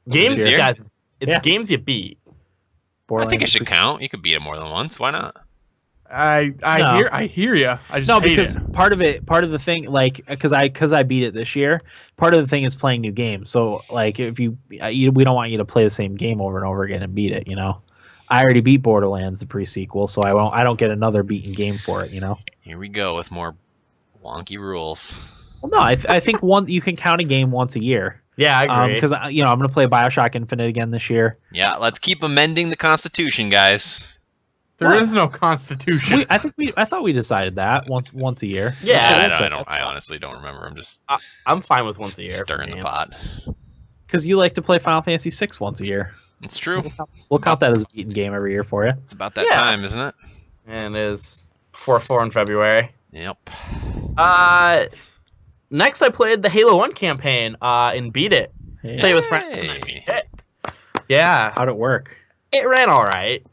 Games, guys. It's games you beat. I think it should count. You could beat it more than once. Why not? I hear you. I just hate because part of the thing, like, because I beat it this year. Part of the thing is playing new games. So, like, if we don't want you to play the same game over and over again and beat it. You know, I already beat Borderlands, the pre-sequel, so I don't get another beaten game for it. You know. Here we go with more wonky rules. Well, no, I think you can count a game once a year. Yeah, I agree. Because I'm going to play BioShock Infinite again this year. Yeah, let's keep amending the Constitution, guys. There is no constitution. I thought we decided that once a year. Yeah, I honestly don't remember. I'm just I'm fine with once a year. stirring the pot. Because you like to play Final Fantasy VI once a year. It's true. We'll count that as a beaten game every year for you. It's about that time, isn't it? And it is 4 in February. Yep. Next I played the Halo 1 campaign and beat it. Hey. Played with friends and I beat it. Yeah. How'd it work? It ran all right.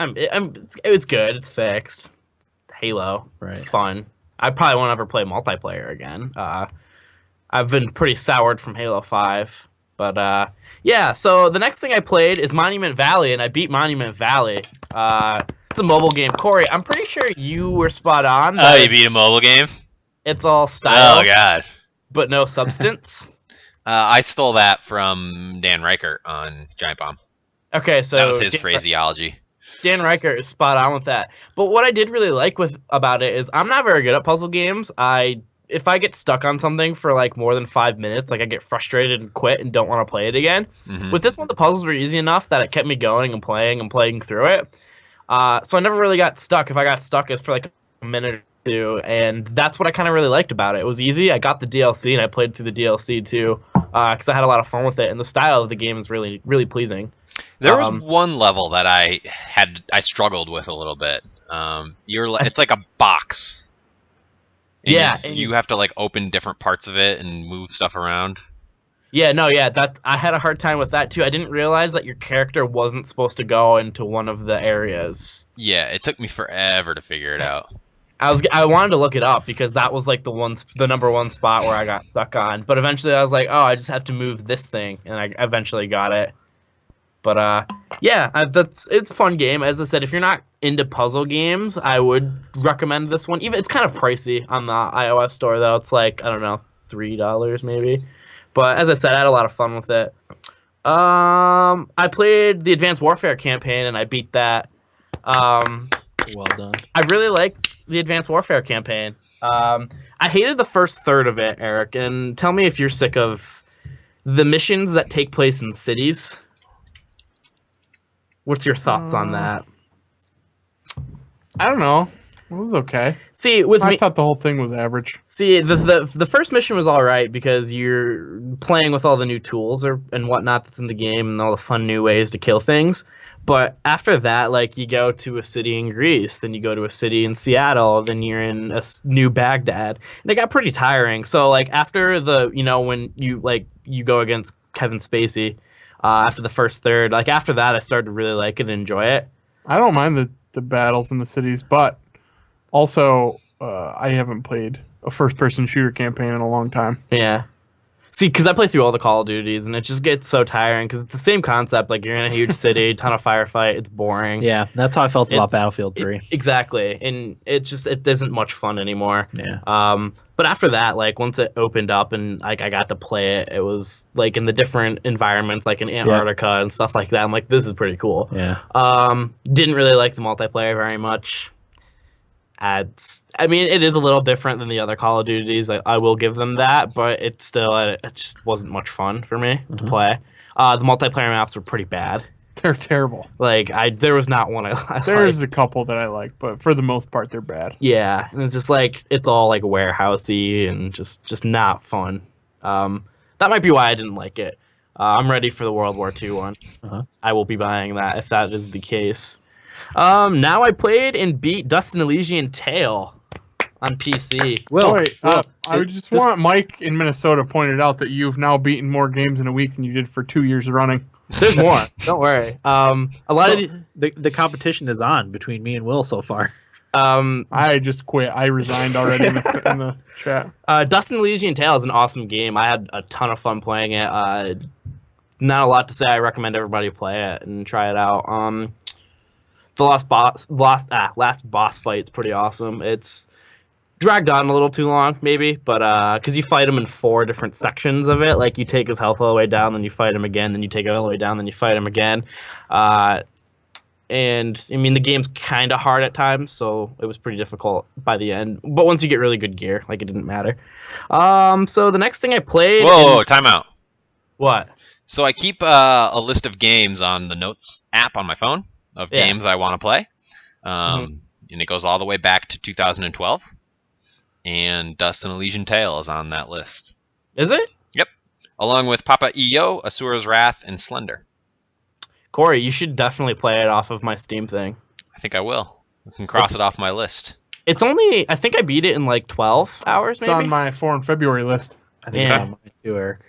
It's good. It's fixed. Halo. Right. Fun. I probably won't ever play multiplayer again. I've been pretty soured from Halo 5. But, yeah. So the next thing I played is Monument Valley, and I beat Monument Valley. It's a mobile game. Corey, I'm pretty sure you were spot on. Oh, you beat a mobile game? It's all style. Oh, God. But no substance. I stole that from Dan Reichert on Giant Bomb. Okay, so That was his phraseology. Dan Reichert is spot on with that. But what I did really like about it is I'm not very good at puzzle games. If I get stuck on something for like more than 5 minutes, like I get frustrated and quit and don't want to play it again. Mhm. With this one, the puzzles were easy enough that it kept me going and playing through it. So I never really got stuck. If I got stuck, it's for like a minute or two, and that's what I kind of really liked about it. It was easy. I got the DLC and I played through the DLC too, because I had a lot of fun with it, and the style of the game is really, really pleasing. There was one level that I struggled with a little bit. It's like a box. And Yeah, you have to like open different parts of it and move stuff around. Yeah, no, yeah, that I had a hard time with that too. I didn't realize that your character wasn't supposed to go into one of the areas. Yeah, it took me forever to figure it out. I wanted to look it up because that was like the number one spot where I got stuck on. But eventually I was like, oh, I just have to move this thing, and I eventually got it. But yeah, it's a fun game. As I said, if you're not into puzzle games, I would recommend this one. Even it's kind of pricey on the iOS store though. It's like, I don't know, $3 maybe. But as I said, I had a lot of fun with it. I played the Advanced Warfare campaign and I beat that. Well done. I really liked the Advanced Warfare campaign. I hated the first third of it, Eric, and tell me if you're sick of the missions that take place in cities. What's your thoughts on that? I don't know. It was okay. See, I thought the whole thing was average. See, the first mission was all right because you're playing with all the new tools and whatnot that's in the game and all the fun new ways to kill things. But after that, like, you go to a city in Greece, then you go to a city in Seattle, then you're in a new Baghdad. And it got pretty tiring. So, like, after when you go against Kevin Spacey, after the first third, like, after that, I started to really like it and enjoy it. I don't mind the battles in the cities, but also I haven't played a first-person shooter campaign in a long time. Yeah. See, because I play through all the Call of Duties, and it just gets so tiring, because it's the same concept. Like, you're in a huge city, ton of firefight, it's boring. Yeah, that's how I felt about Battlefield 3. Exactly, and it isn't much fun anymore. Yeah. But after that, like, once it opened up and, like, I got to play it, it was, like, in the different environments, like in Antarctica and stuff like that. I'm like, this is pretty cool. Yeah. Didn't really like the multiplayer very much. I mean, it is a little different than the other Call of Duties. I will give them that, but it just wasn't much fun for me to play. The multiplayer maps were pretty bad. They're terrible. Like, there was not one I There's liked. a couple that I like, but for the most part, they're bad. Yeah, and it's just like, it's all like warehousey and just not fun. That might be why I didn't like it. I'm ready for the World War II one. I will be buying that if that is the case. Now I played and beat Dustin Elysian Tale on PC. Well, wait, I just want Mike in Minnesota pointed out that you've now beaten more games in a week than you did for 2 years running. There's more. Don't worry. A lot of the competition is on between me and Will so far. I just quit. I resigned already in the chat. Dustin Elysian Tale is an awesome game. I had a ton of fun playing it. Not a lot to say. I recommend everybody play it and try it out. The last boss fight's pretty awesome. It's dragged on a little too long, maybe, but because you fight him in 4 different sections of it. Like, you take his health all the way down, then you fight him again, then you take it all the way down, then you fight him again. and I mean the game's kind of hard at times, so it was pretty difficult by the end. But once you get really good gear, like it didn't matter. So the next thing I played. Whoa, time out. What? So I keep a list of games on the Notes app on my phone of games I want to play, and it goes all the way back to 2012. And Dust and Elysian Tale is on that list. Is it? Yep, along with Papa EO, Asura's Wrath, and Slender. Corey, you should definitely play it off of my Steam thing. I think I will. I can cross it off my list. It's only, I think I beat it in like 12 hours, maybe? It's on my 4 in February list. I think it's on mine too, Eric.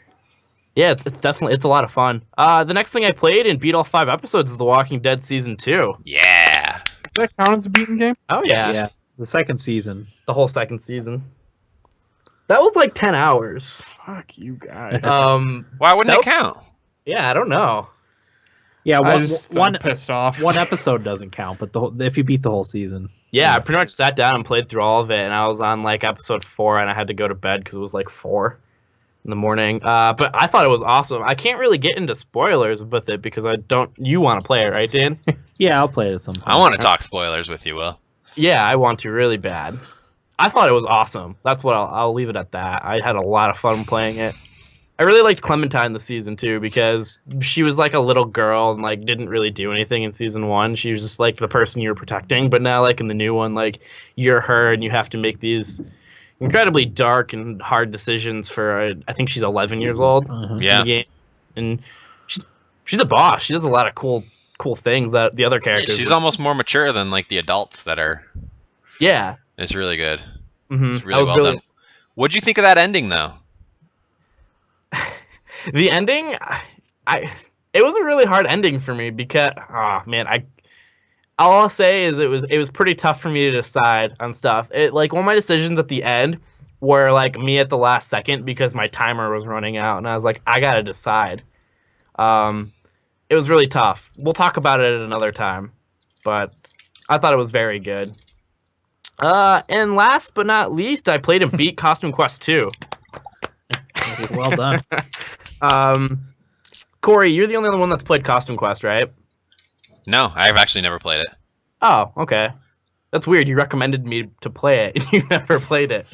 Yeah, it's definitely, it's a lot of fun. The next thing I played and beat all 5 episodes is The Walking Dead Season 2. Yeah. Does that count as a beaten game? Oh, yeah. Yeah, the second season. The whole second season. That was like 10 hours. Fuck you guys. Why wouldn't it count? Yeah, I don't know. Yeah, I'm one pissed off. one episode doesn't count, but if you beat the whole season. Yeah, I pretty much sat down and played through all of it, and I was on like episode 4, and I had to go to bed because it was like 4 in the morning. But I thought it was awesome. I can't really get into spoilers with it because I don't. You want to play it, right, Dan? Yeah, I'll play it at some point. I want to talk spoilers with you, Will. Yeah, I want to really bad. I thought it was awesome. That's what I'll leave it at that. I had a lot of fun playing it. I really liked Clementine this season too because she was like a little girl and like didn't really do anything in season 1. She was just like the person you were protecting, but now like in the new one, like you're her and you have to make these incredibly dark and hard decisions for I think she's 11 years old. Yeah. In the game. And she's a boss. She does a lot of cool things that the other characters. She's almost more mature than like the adults that are. Yeah. It's really good. Mm-hmm. It's really well done. What'd you think of that ending, though? The ending, it was a really hard ending for me because, all I'll say is it was pretty tough for me to decide on stuff. Like one of my decisions at the end were like me at the last second because my timer was running out, and I was like, I gotta decide. It was really tough. We'll talk about it at another time, but I thought it was very good. And last but not least, I played and beat Costume Quest 2. Well done. Corey, you're the only one that's played Costume Quest, right? No, I've actually never played it. Oh, okay. That's weird. You recommended me to play it, and you never played it.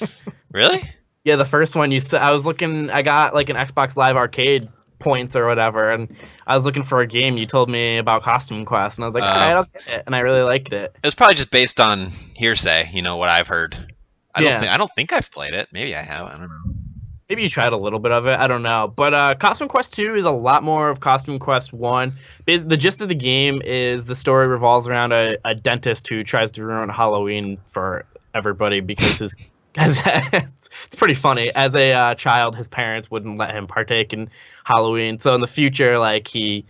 Really? Yeah, the first one you said. I got like an Xbox Live Arcade points or whatever, and I was looking for a game. You told me about Costume Quest, and I was like, I don't get it, and I really liked it. It was probably just based on hearsay, what I've heard. I don't think I've played it. Maybe I have. I don't know. Maybe you tried a little bit of it. I don't know. But Costume Quest 2 is a lot more of Costume Quest 1. The gist of the game is the story revolves around a dentist who tries to ruin Halloween for everybody because it's pretty funny. As a child, his parents wouldn't let him partake in Halloween. So in the future, like he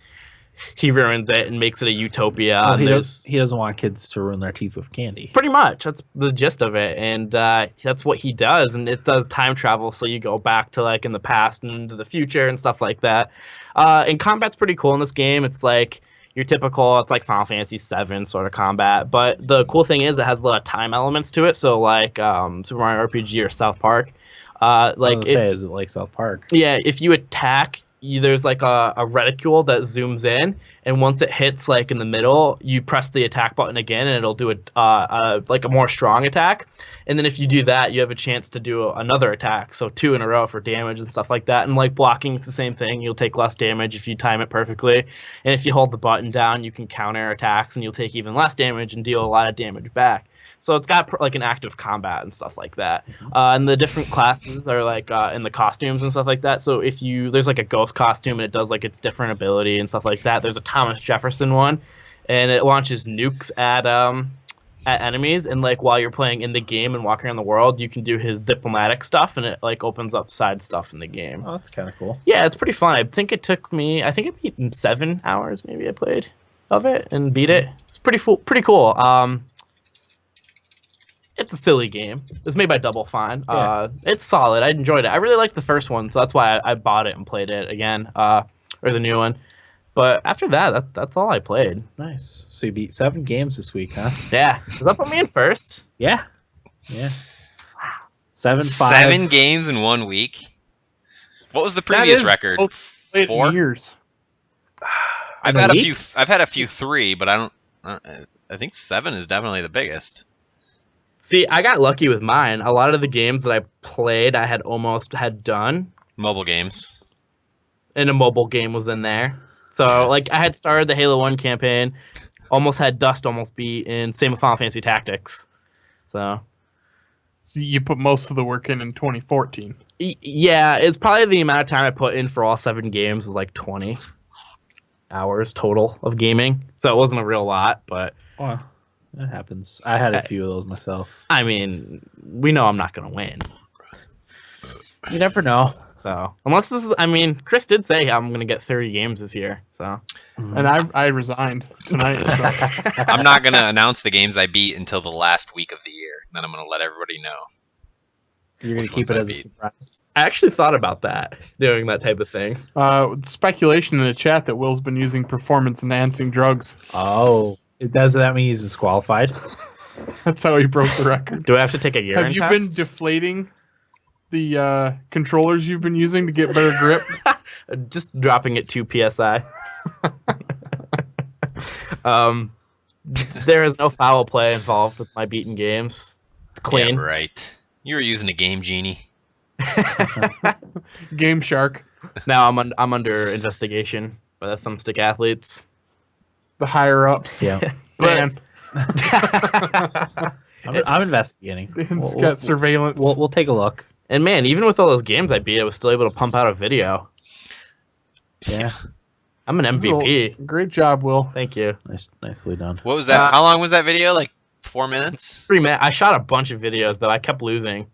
ruins it and makes it a utopia. Well, he doesn't want kids to ruin their teeth with candy. Pretty much. That's the gist of it. And that's what he does. And it does time travel. So you go back to like in the past and into the future and stuff like that. And combat's pretty cool in this game. It's like your typical, it's like Final Fantasy VII sort of combat. But the cool thing is it has a lot of time elements to it. So like Super Mario RPG or South Park. Is it like South Park? Yeah, if you attack, there's like a reticule that zooms in, and once it hits like in the middle, you press the attack button again, and it'll do like a more strong attack. And then if you do that, you have a chance to do another attack, so 2 in a row for damage and stuff like that. And like blocking, it's the same thing. You'll take less damage if you time it perfectly, and if you hold the button down, you can counter attacks, and you'll take even less damage and deal a lot of damage back. So it's got like an active combat and stuff like that. And the different classes are like in the costumes and stuff like that. So there's like a ghost costume and it does like its different ability and stuff like that. There's a Thomas Jefferson one, and it launches nukes at enemies. And like while you're playing in the game and walking around the world, you can do his diplomatic stuff, and it like opens up side stuff in the game. Oh, that's kind of cool. Yeah, it's pretty fun. I think it beat 7 hours maybe I played of it and beat it. It's pretty cool. It's a silly game. It's made by Double Fine. Yeah. It's solid. I enjoyed it. I really liked the first one, so that's why I bought it and played it again, or the new one. But after that's all I played. Nice. So you beat 7 games this week, huh? Yeah. Does that put me in first? Yeah. Wow. 7-5. 7 games in 1 week. What was the previous record? 4 years. I've had a few 3, but I I think 7 is definitely the biggest. See, I got lucky with mine. A lot of the games that I played, I had almost had done. Mobile games. And a mobile game was in there. So, like, I had started the Halo 1 campaign, almost had Dust almost beat, and same with Final Fantasy Tactics. So you put most of the work in 2014. Yeah, it's probably the amount of time I put in for all 7 games was like 20 hours total of gaming. So it wasn't a real lot, but Well, that happens. I had a few of those myself. I mean, we know I'm not going to win. You never know. So, unless this is, I mean, Chris did say I'm going to get 30 games this year. So, And I resigned tonight. So. I'm not going to announce the games I beat until the last week of the year. Then I'm going to let everybody know. You're going to keep it as a surprise. I actually thought about that, doing that type of thing. Speculation in the chat that Will's been using performance-enhancing drugs. Oh. Does that mean he's disqualified? That's how he broke the record. Do I have to take a urine Have you test? been deflating the controllers you've been using to get better grip? Just dropping it 2 psi. There is no foul play involved with my beaten games. It's clean. Yeah, right. You were using a Game Genie. Game Shark. Now I'm under investigation by the Thumbstick athletes. The higher ups. Yeah. Man, I'm investigating. Dan's got surveillance. We'll take a look. And man, even with all those games I beat, I was still able to pump out a video. Yeah. I'm an MVP. Great job, Will. Thank you. Nicely done. What was that? How long was that video? Like 4 minutes? 3 minutes. I shot a bunch of videos though. I kept losing.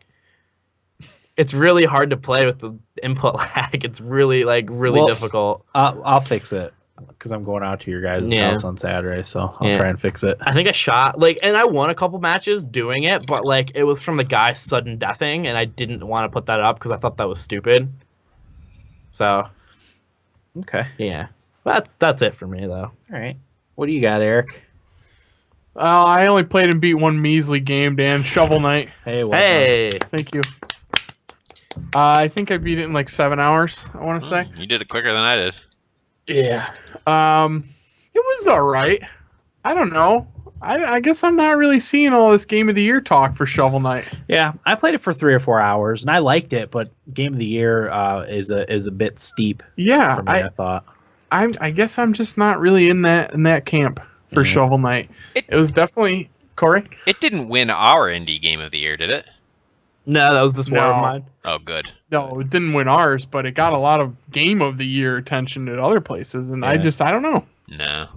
It's really hard to play with the input lag. It's really difficult. I'll fix it because I'm going out to your guys' house on Saturday, so I'll try and fix it. I think I shot and I won a couple matches doing it, but it was from the guy sudden deathing, and I didn't want to put that up because I thought that was stupid. So, Okay. yeah, that's it for me though. All right. What do you got, Eric? I only played and beat one measly game, Dan. Shovel Knight. Hey. Well Hey, Thank you. I think I beat it in like 7 hours, I want to say. You did it quicker than I did. Yeah. It was all right. I don't know. I guess I'm not really seeing all this Game of the Year talk for Shovel Knight. Yeah, I played it for 3 or 4 hours, and I liked it, but Game of the Year is a bit steep. Yeah, for me, I thought. I guess I'm just not really in that camp for Shovel Knight. It was definitely Corey. It didn't win our indie game of the year, did it? no, that was this one of mine. Oh, good. No, it didn't win ours, but it got a lot of Game of the Year attention at other places, and I don't know. No.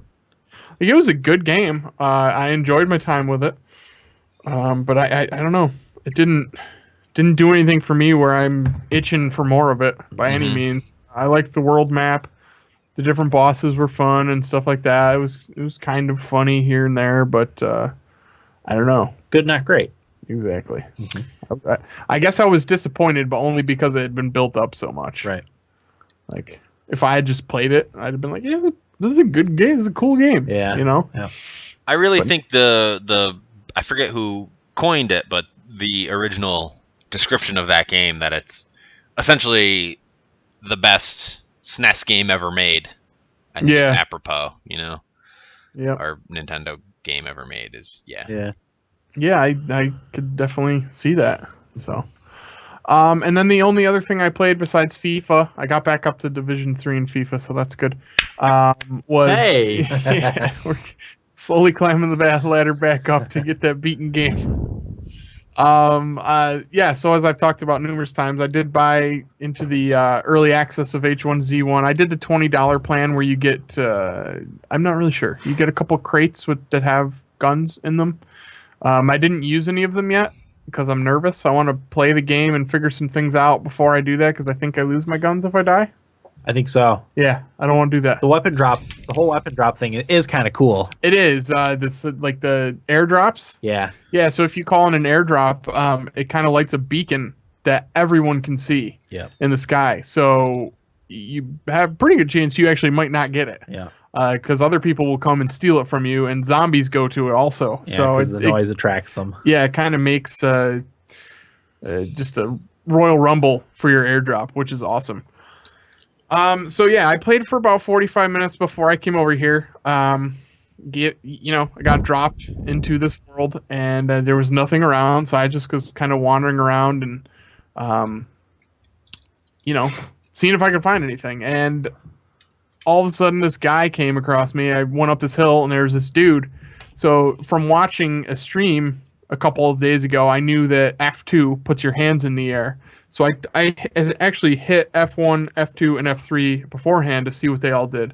It was a good game. I enjoyed my time with it, but I don't know. It didn't do anything for me where I'm itching for more of it by any means. I liked the world map. The different bosses were fun and stuff like that. It was kind of funny here and there, but I don't know. Good, not great. Exactly. I guess I was disappointed, but only because it had been built up so much. Right. Like, if I had just played it, I'd have been like, yeah, this is a good game. This is a cool game. Yeah. You know? Yeah. I really think the I forget who coined it, but the original description of that game, that it's essentially the best SNES game ever made. I think it's apropos, you know? Yeah. Or Nintendo game ever made is, Yeah. Yeah, I could definitely see that. So, and then the only other thing I played besides FIFA, I got back up to Division 3 in FIFA, so that's good. Was Hey. we're slowly climbing the ladder back up to get that beaten game. Yeah. So as I've talked about numerous times, I did buy into the early access of H1Z1. I did the $20 plan where you get I'm not really sure. You get a couple crates that have guns in them. I didn't use any of them yet because I'm nervous. I want to play the game and figure some things out before I do that because I think I lose my guns if I die. I think so. Yeah, I don't want to do that. The whole weapon drop thing is kind of cool. It is. This like the airdrops. Yeah. Yeah, so if you call in an airdrop, it kind of lights a beacon that everyone can see in the sky. So you have a pretty good chance you actually might not get it. Yeah. Because other people will come and steal it from you, and zombies go to it also. Yeah, so the noise attracts them. Yeah, it kind of makes just a royal rumble for your airdrop, which is awesome. So yeah, I played for about 45 minutes before I came over here. I got dropped into this world, and there was nothing around, so I just was kind of wandering around and, um, seeing if I could find anything. And all of a sudden, this guy came across me. I went up this hill, and there was this dude. So from watching a stream a couple of days ago, I knew that F2 puts your hands in the air. So I actually hit F1, F2, and F3 beforehand to see what they all did.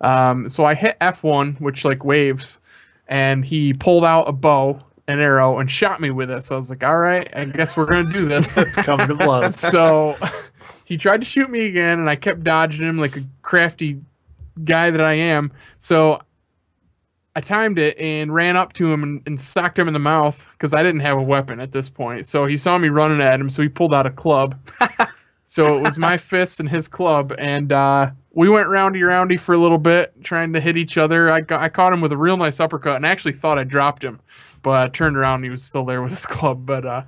So I hit F1, which like waves, and he pulled out a bow, an arrow, and shot me with it. So I was like, all right, I guess we're going to do this. It's coming to blows. So he tried to shoot me again, and I kept dodging him like a crafty guy that I am. So I timed it and ran up to him and socked him in the mouth because I didn't have a weapon at this point. So he saw me running at him, so he pulled out a club. So it was my fist and his club, and we went roundy for a little bit, trying to hit each other. I caught him with a real nice uppercut, and I actually thought I dropped him, but I turned around and he was still there with his club. But I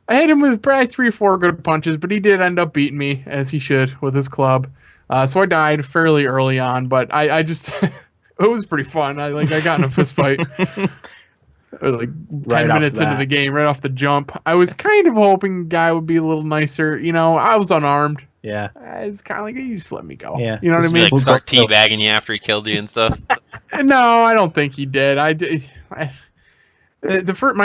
hit him with probably 3 or 4 good punches, but he did end up beating me, as he should, with his club. So I died fairly early on, but I just it was pretty fun. I got in a fist fight. Like 10 minutes into the game, right off the jump. I was kind of hoping the guy would be a little nicer. I was unarmed. Yeah. I was kind of like, you just let me go. Yeah. You know what I mean? Like start teabagging you after he killed you and stuff. No, I don't think he did. My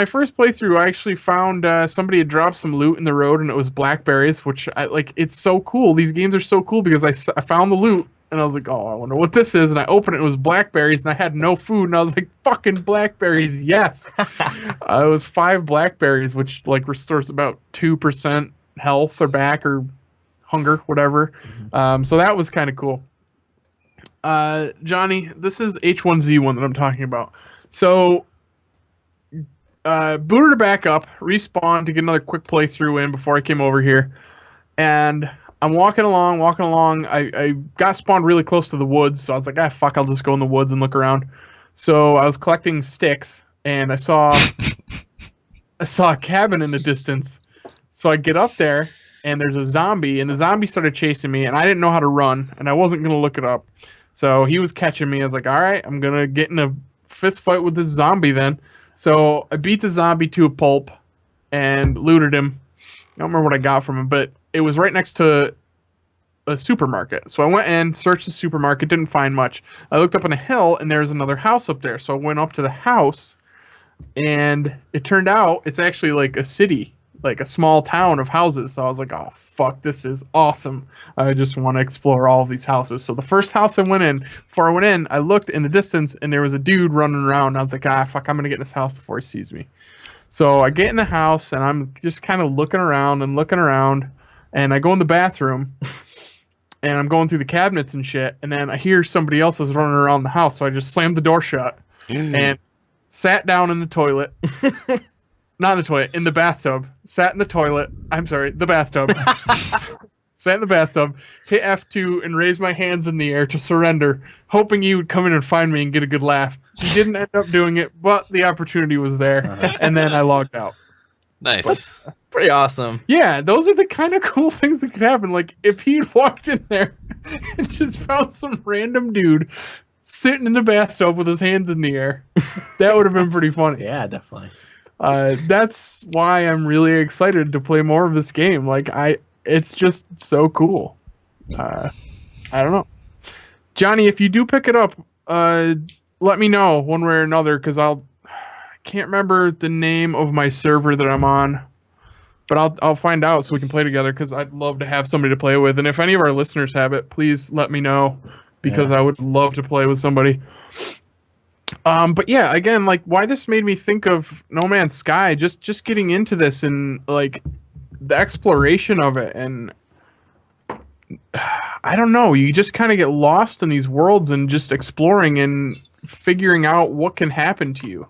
first playthrough, I actually found somebody had dropped some loot in the road, and it was blackberries, which it's so cool. These games are so cool because I found the loot. And I was like, oh, I wonder what this is. And I opened it, it was blackberries, and I had no food. And I was like, fucking blackberries, yes. It was 5 blackberries, which restores about 2% health or back or hunger, whatever. So that was kind of cool. Johnny, this is H1Z1 that I'm talking about. So booted it back up, respawned to get another quick playthrough in before I came over here. And I'm walking along. I got spawned really close to the woods, so I was like, fuck, I'll just go in the woods and look around. So I was collecting sticks, and I saw a cabin in the distance. So I get up there, and there's a zombie, and the zombie started chasing me, and I didn't know how to run, and I wasn't going to look it up. So he was catching me. I was like, all right, I'm going to get in a fist fight with this zombie then. So I beat the zombie to a pulp and looted him. I don't remember what I got from him, but it was right next to a supermarket. So I went in, searched the supermarket, didn't find much. I looked up on a hill, and there's another house up there. So I went up to the house, and it turned out it's actually like a city, like a small town of houses. So I was like, oh, fuck, this is awesome. I just want to explore all of these houses. So the first house I went in, before I went in, I looked in the distance, and there was a dude running around. And I was like, fuck, I'm going to get in this house before he sees me. So I get in the house, and I'm just kind of looking around, and I go in the bathroom, and I'm going through the cabinets and shit, and then I hear somebody else is running around the house, so I just slammed the door shut and sat down in the toilet. Not in the toilet, in the bathtub. Sat in the toilet. I'm sorry, the bathtub. Sat in the bathtub, hit F2, and raised my hands in the air to surrender, hoping he would come in and find me and get a good laugh. He didn't end up doing it, but the opportunity was there, and then I logged out. Nice. Pretty awesome. Yeah, those are the kind of cool things that could happen. Like, if he'd walked in there and just found some random dude sitting in the bathtub with his hands in the air, that would have been pretty funny. Yeah, definitely. That's why I'm really excited to play more of this game. It's just so cool. I don't know. Johnny, if you do pick it up, let me know one way or another, because I can't remember the name of my server that I'm on, but I'll find out so we can play together, because I'd love to have somebody to play with. And if any of our listeners have it, please let me know, because I would love to play with somebody. But yeah, again, why this made me think of No Man's Sky, just getting into this and the exploration of it, and I don't know, you just kind of get lost in these worlds and just exploring and figuring out what can happen to you.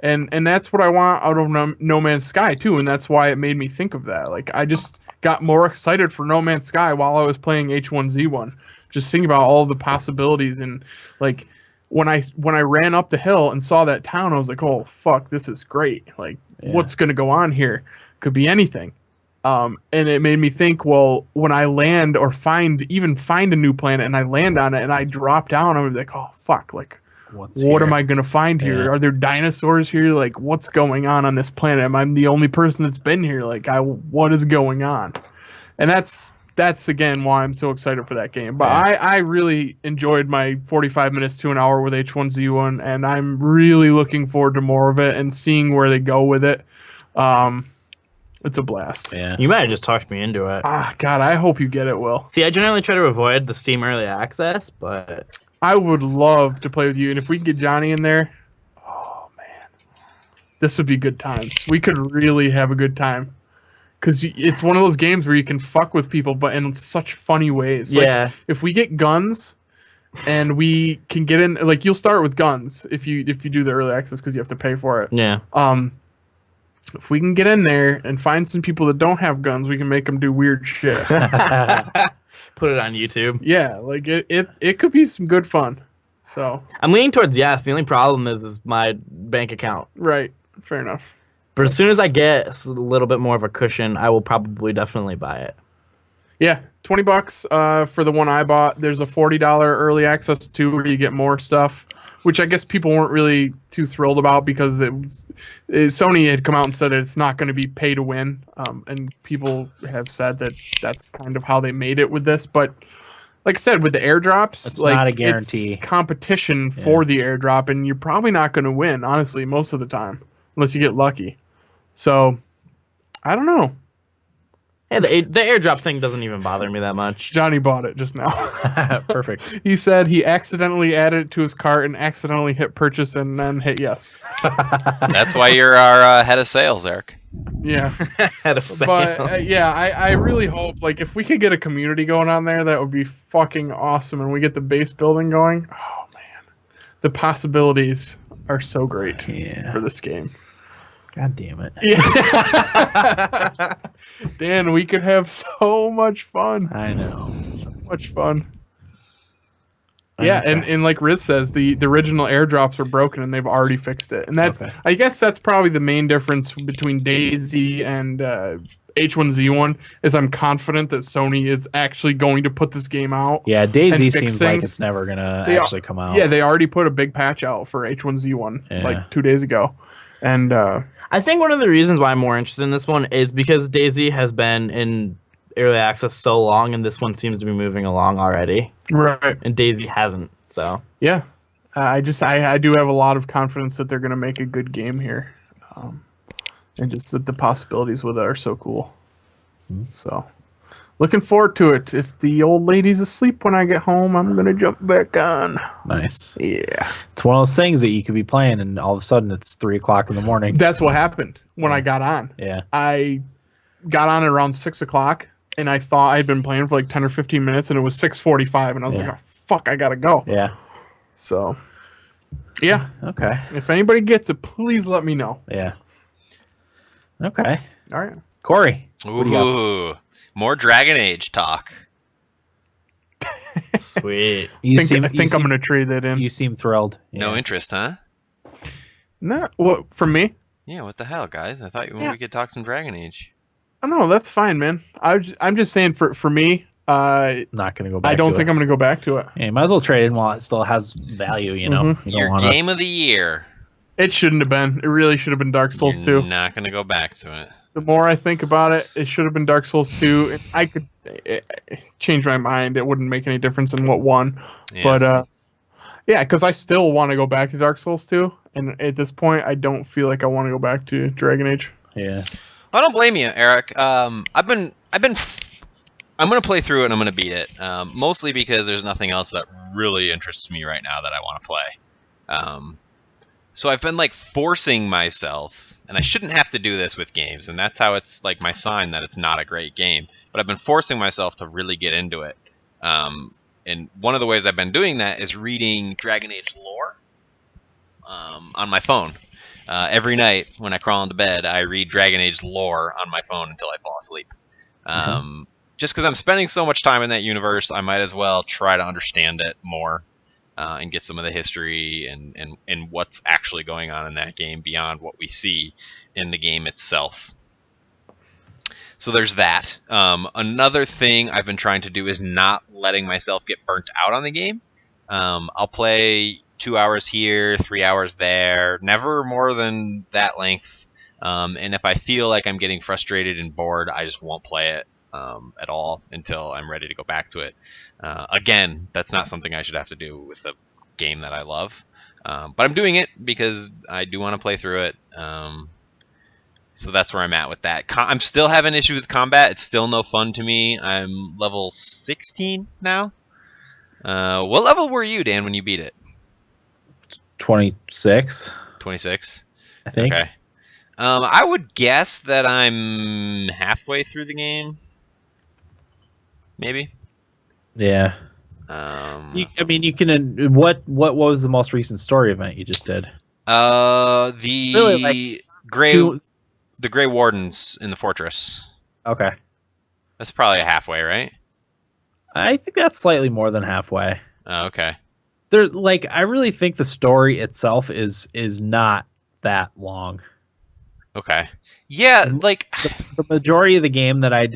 And that's what I want out of No Man's Sky too, and that's why it made me think of that. I just got more excited for No Man's Sky while I was playing H1Z1, just thinking about all the possibilities. And when I ran up the hill and saw that town, I was like, oh fuck, this is great. What's gonna go on here? Could be anything. And it made me think, well, when I land or find a new planet and I land on it and I drop down, I was like, oh fuck, what am I going to find here? Yeah. Are there dinosaurs here? Like, what's going on this planet? Am I the only person that's been here? Like, what is going on? And that's again why I'm so excited for that game. But I really enjoyed my 45 minutes to an hour with H1Z1, and I'm really looking forward to more of it and seeing where they go with it. It's a blast. Yeah. You might have just talked me into it. God, I hope you get it, Will. See, I generally try to avoid the Steam Early Access, but I would love to play with you, and if we can get Johnny in there, oh man, this would be good times. We could really have a good time. Because it's one of those games where you can fuck with people, but in such funny ways. yeah. Like, if we get guns, and we can get in, like, you'll start with guns if you do the early access because you have to pay for it. Yeah. If we can get in there and find some people that don't have guns, we can make them do weird shit. Put it on YouTube. Yeah, like it could be some good fun. So I'm leaning towards yes. The only problem is my bank account. right, fair enough. But as soon as I get a little bit more of a cushion, I will probably definitely buy it. Yeah, $20 for the one I bought. There's a $40 early access too, where you get more stuff, which I guess people weren't really too thrilled about because Sony had come out and said it's not going to be pay to win, and people have said that that's kind of how they made it with this. But like I said, with the airdrops, It's like, not a guarantee. It's competition for the airdrop, and you're probably not going to win, honestly, most of the time, unless you get lucky. So I don't know. Hey, the airdrop thing doesn't even bother me that much. Johnny bought it just now. Perfect. He said he accidentally added it to his cart and accidentally hit purchase and then hit yes. That's why you're our head of sales, Eric. Yeah. Head of sales. But yeah, I really hope, like, if we could get a community going on there, that would be fucking awesome. And we get the base building going. Oh, man. The possibilities are so great for this game. God damn it. Yeah. Dan, we could have so much fun. I know. So much fun. Yeah, and like Riz says, the original airdrops were broken and they've already fixed it. And that's I guess that's probably the main difference between DayZ and H1Z1 is I'm confident that Sony is actually going to put this game out. Yeah, and DayZ fix seems like things. it's never gonna They actually come out. Yeah, they already put a big patch out for H1Z1 like 2 days ago. And I think one of the reasons why I'm more interested in this one is because DayZ has been in early access so long, and this one seems to be moving along already. right. And DayZ hasn't, so. Yeah. I do have a lot of confidence that they're going to make a good game here. And just that the possibilities with it are so cool. So, looking forward to it. If the old lady's asleep when I get home, I'm going to jump back on. Nice. Yeah. It's one of those things that you could be playing, and all of a sudden it's 3 o'clock in the morning. That's what happened when I got on. Yeah. I got on at around 6 o'clock, and I thought I'd been playing for like 10 or 15 minutes, and it was 6:45, and I was like, oh, fuck, I got to go. Yeah. So, yeah. Okay. If anybody gets it, please let me know. Yeah. Okay. All right. Corey. What do you got? Ooh, more Dragon Age talk. Sweet. You I think I'm seem- going to trade that in. You seem thrilled. No Yeah. interest, huh? No, what from me? Yeah, what the hell, guys? I thought we could talk some Dragon Age. Oh, no, that's fine, man. I'm just saying for me, Not gonna go back. I don't to think it. I'm going to go back to it. Yeah, you might as well trade in while it still has value. You know. Mhm. You don't Your wanna... game of the year. It shouldn't have been. It really should have been Dark Souls You're 2. not gonna go back to it. The more I think about it, it should have been Dark Souls 2. And I could change my mind. It wouldn't make any difference in what won. Yeah. But yeah, because I still want to go back to Dark Souls 2. And at this point, I don't feel like I want to go back to Dragon Age. Yeah. I don't blame you, Eric. I'm gonna play through it and I'm gonna beat it. Mostly because there's nothing else that really interests me right now that I want to play. So I've been like forcing myself, and I shouldn't have to do this with games, and that's how it's like my sign that it's not a great game. But I've been forcing myself to really get into it. And one of the ways I've been doing that is reading Dragon Age lore on my phone. Every night when I crawl into bed, I read Dragon Age lore on my phone until I fall asleep. Just because I'm spending so much time in that universe, I might as well try to understand it more and get some of the history and what's actually going on in that game beyond what we see in the game itself. So there's that. Another thing I've been trying to do is not letting myself get burnt out on the game. I'll play 2 hours here, 3 hours there, never more than that length. And if I feel like I'm getting frustrated and bored, I just won't play it at all until I'm ready to go back to it. Again, that's not something I should have to do with a game that I love. But I'm doing it because I do want to play through it. So that's where I'm at with that. I'm still having issues with combat. It's still no fun to me. I'm level 16 now. What level were you, Dan, when you beat it? 26. 26? I think. Okay. I would guess that I'm halfway through the game. Maybe. Yeah. So I mean, you can. What was the most recent story event you just did? The Really, like, the Grey Wardens in the fortress. Okay. That's probably halfway, right? I think that's slightly more than halfway. Oh, okay. I really think the story itself is not that long. Okay. Yeah, like the majority of the game that I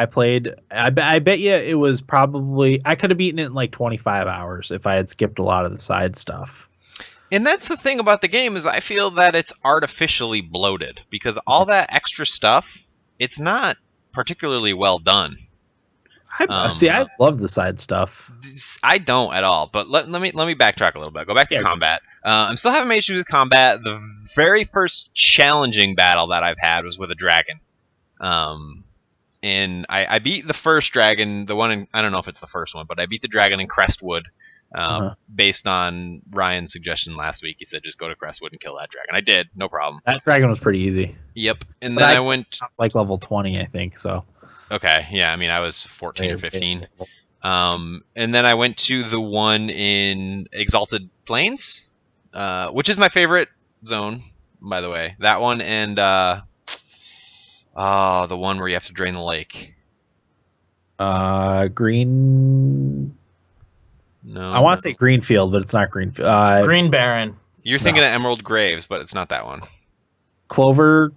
played, I bet you it was probably, I could have beaten it in like 25 hours if I had skipped a lot of the side stuff. And that's the thing about the game is I feel that it's artificially bloated because all that extra stuff, it's not particularly well done. I love the side stuff. I don't at all. But let me backtrack a little bit. Go back to combat. I'm still having issues with combat. The very first challenging battle that I've had was with a dragon. And I beat the first dragon, the one in, I don't know if it's the first one, but I beat the dragon in Crestwood. Based on Ryan's suggestion last week. He said just go to Crestwood and kill that dragon. I did, no problem. That dragon was pretty easy. Yep. And then I went like level 20, I think, so. Okay, yeah, I mean I was 14 or 15. And then I went to the one in Exalted Plains, which is my favorite zone, by the way. That one and the one where you have to drain the lake. Green. No, I want to say Greenfield, but it's not Greenfield. Green Baron. You're thinking of Emerald Graves, but it's not that one. Clover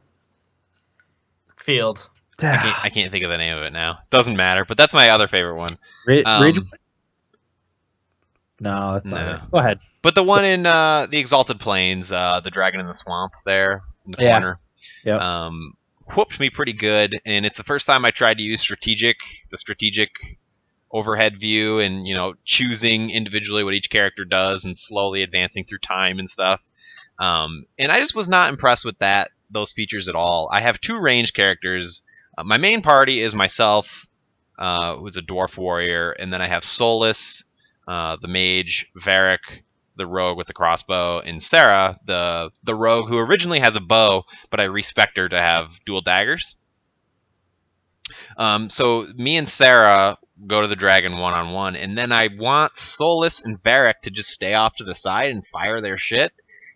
Field. I can't think of the name of it now. Doesn't matter, but that's my other favorite one. Ridge. No, that's not it. Go ahead. But the one in the Exalted Plains, the dragon in the swamp there in the corner, whooped me pretty good, and it's the first time I tried to use the strategic overhead view and choosing individually what each character does and slowly advancing through time and stuff. And I just was not impressed with those features at all. I have 2 ranged characters. My main party is myself, who's a dwarf warrior, and then I have Solus, the mage, Varric, the rogue with the crossbow, and Sarah, the rogue who originally has a bow, but I respect her to have dual daggers. So me and Sarah go to the dragon one-on-one, and then I want Solus and Varric to just stay off to the side and fire their shit.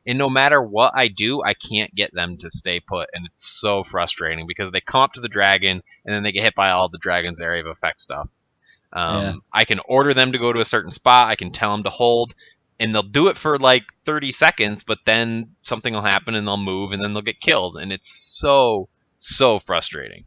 And no matter what I do, I can't get them to stay put, and it's so frustrating because they come up to the dragon, and then they get hit by all the dragon's area of effect stuff. I can order them to go to a certain spot, I can tell them to hold, and they'll do it for like 30 seconds, but then something will happen, and they'll move, and then they'll get killed, and it's so frustrating.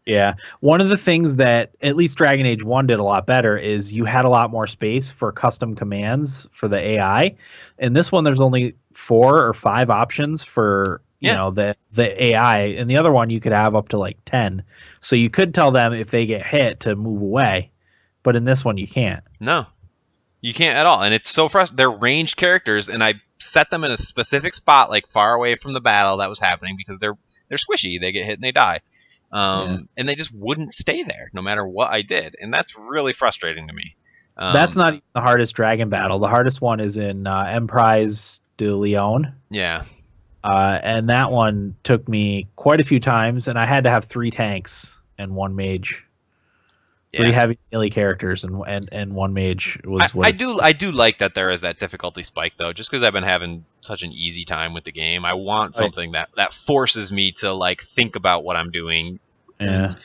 Yeah. One of the things that at least Dragon Age 1 did a lot better is you had a lot more space for custom commands for the AI. In this one, there's only 4 or 5 options for the AI. And the other one, you could have up to like 10. So you could tell them if they get hit to move away. But in this one, you can't. No, you can't at all. And it's so frustrating. They're ranged characters, and I set them in a specific spot, like far away from the battle that was happening, because they're squishy. They get hit and they die. And they just wouldn't stay there no matter what I did. And that's really frustrating to me. That's not the hardest dragon battle. The hardest one is in Emprise de Leon. Yeah. And that one took me quite a few times, and I had to have 3 tanks and 1 mage. 3 heavy melee characters and 1 mage was what I do like that there is that difficulty spike though, just because I've been having such an easy time with the game. I want something that forces me to like think about what I'm doing. And,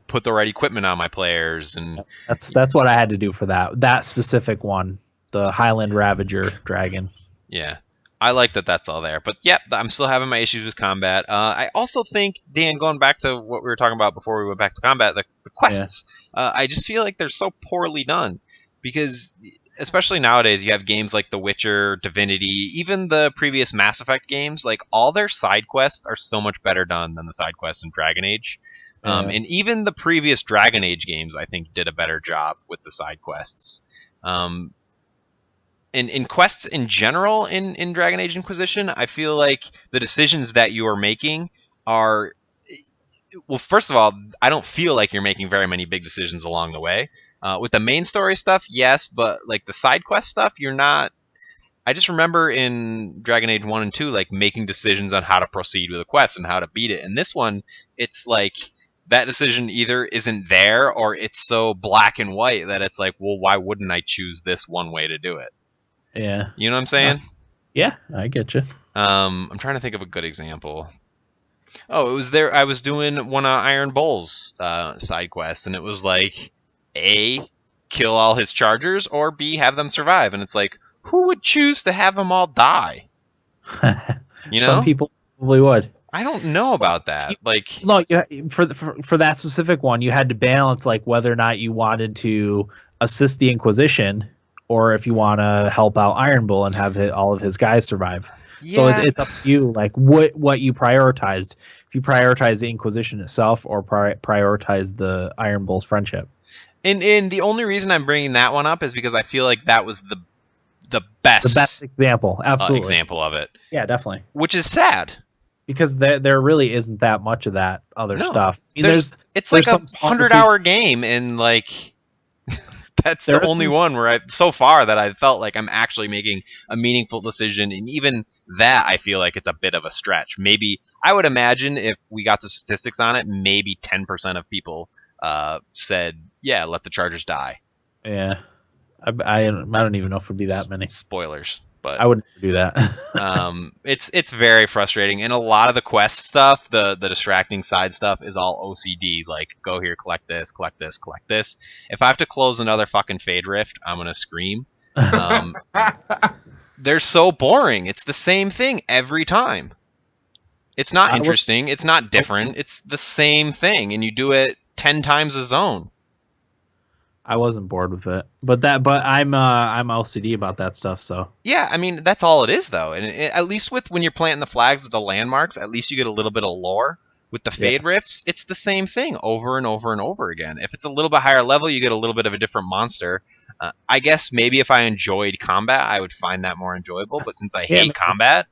put the right equipment on my players, and that's what I had to do for that specific one, the Highland Ravager dragon. Yeah. I like that that's all there. But, I'm still having my issues with combat. I also think, Dan, going back to what we were talking about before we went back to combat, the quests, I just feel like they're so poorly done. Because especially nowadays, you have games like The Witcher, Divinity, even the previous Mass Effect games. Like all their side quests are so much better done than the side quests in Dragon Age. And even the previous Dragon Age games, I think, did a better job with the side quests. In quests in general in Dragon Age Inquisition, I feel like the decisions that you are making are, well, first of all, I don't feel like you're making very many big decisions along the way. With the main story stuff, yes, but like the side quest stuff, you're not. I just remember in Dragon Age 1 and 2, like making decisions on how to proceed with a quest and how to beat it. And this one, it's like that decision either isn't there or it's so black and white that it's like, well, why wouldn't I choose this one way to do it? Yeah. You know what I'm saying? Yeah, I get you. I'm trying to think of a good example. Oh, it was there. I was doing one of Iron Bull's side quests, and it was like, A, kill all his chargers, or B, have them survive. And it's like, who would choose to have them all die? You know? Some people probably would. I don't know about that. Like, No, for that specific one, you had to balance like whether or not you wanted to assist the Inquisition or if you want to help out Iron Bull and have all of his guys survive. yeah. So it's up to you, like what you prioritized. If you prioritize the Inquisition itself or prioritize the Iron Bull's friendship. And the only reason I'm bringing that one up is because I feel like that was the best example, absolutely example of it. Yeah, definitely. Which is sad. Because there really isn't that much of that other stuff. I mean, it's like a 100-hour game, and like that's the only one where so far that I felt like I'm actually making a meaningful decision, and even that I feel like it's a bit of a stretch. Maybe I would imagine if we got the statistics on it, maybe 10% of people said, "Yeah, let the Chargers die." Yeah, I don't even know if it would be that many. Spoilers. But I wouldn't do that. It's very frustrating, and a lot of the quest stuff, the distracting side stuff, is all OCD. Like, go here, collect this, collect this, collect this. If I have to close another fucking Fade Rift, I'm gonna scream. They're so boring. It's the same thing every time. It's not interesting. It's not different. It's the same thing, and you do it 10 times a zone. I wasn't bored with it, but I'm LCD about that stuff. So yeah, I mean that's all it is though, and at least with when you're planting the flags with the landmarks, at least you get a little bit of lore. With the Fade Rifts, it's the same thing over and over and over again. If it's a little bit higher level, you get a little bit of a different monster. I guess maybe if I enjoyed combat, I would find that more enjoyable. But since I hate combat,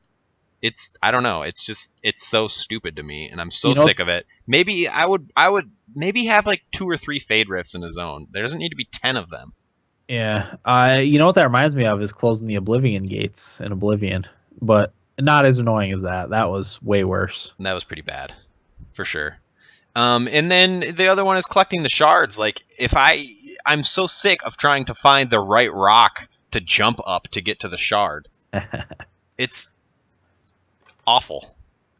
I don't know. It's so stupid to me, and I'm so sick of it. Maybe I would maybe have like 2 or 3 Fade Rifts in a zone. There doesn't need to be 10 of them. Yeah. You know what that reminds me of is closing the Oblivion gates in Oblivion, but not as annoying as that. That was way worse. That was pretty bad, for sure. And then the other one is collecting the shards. Like I'm so sick of trying to find the right rock to jump up to get to the shard. It's awful.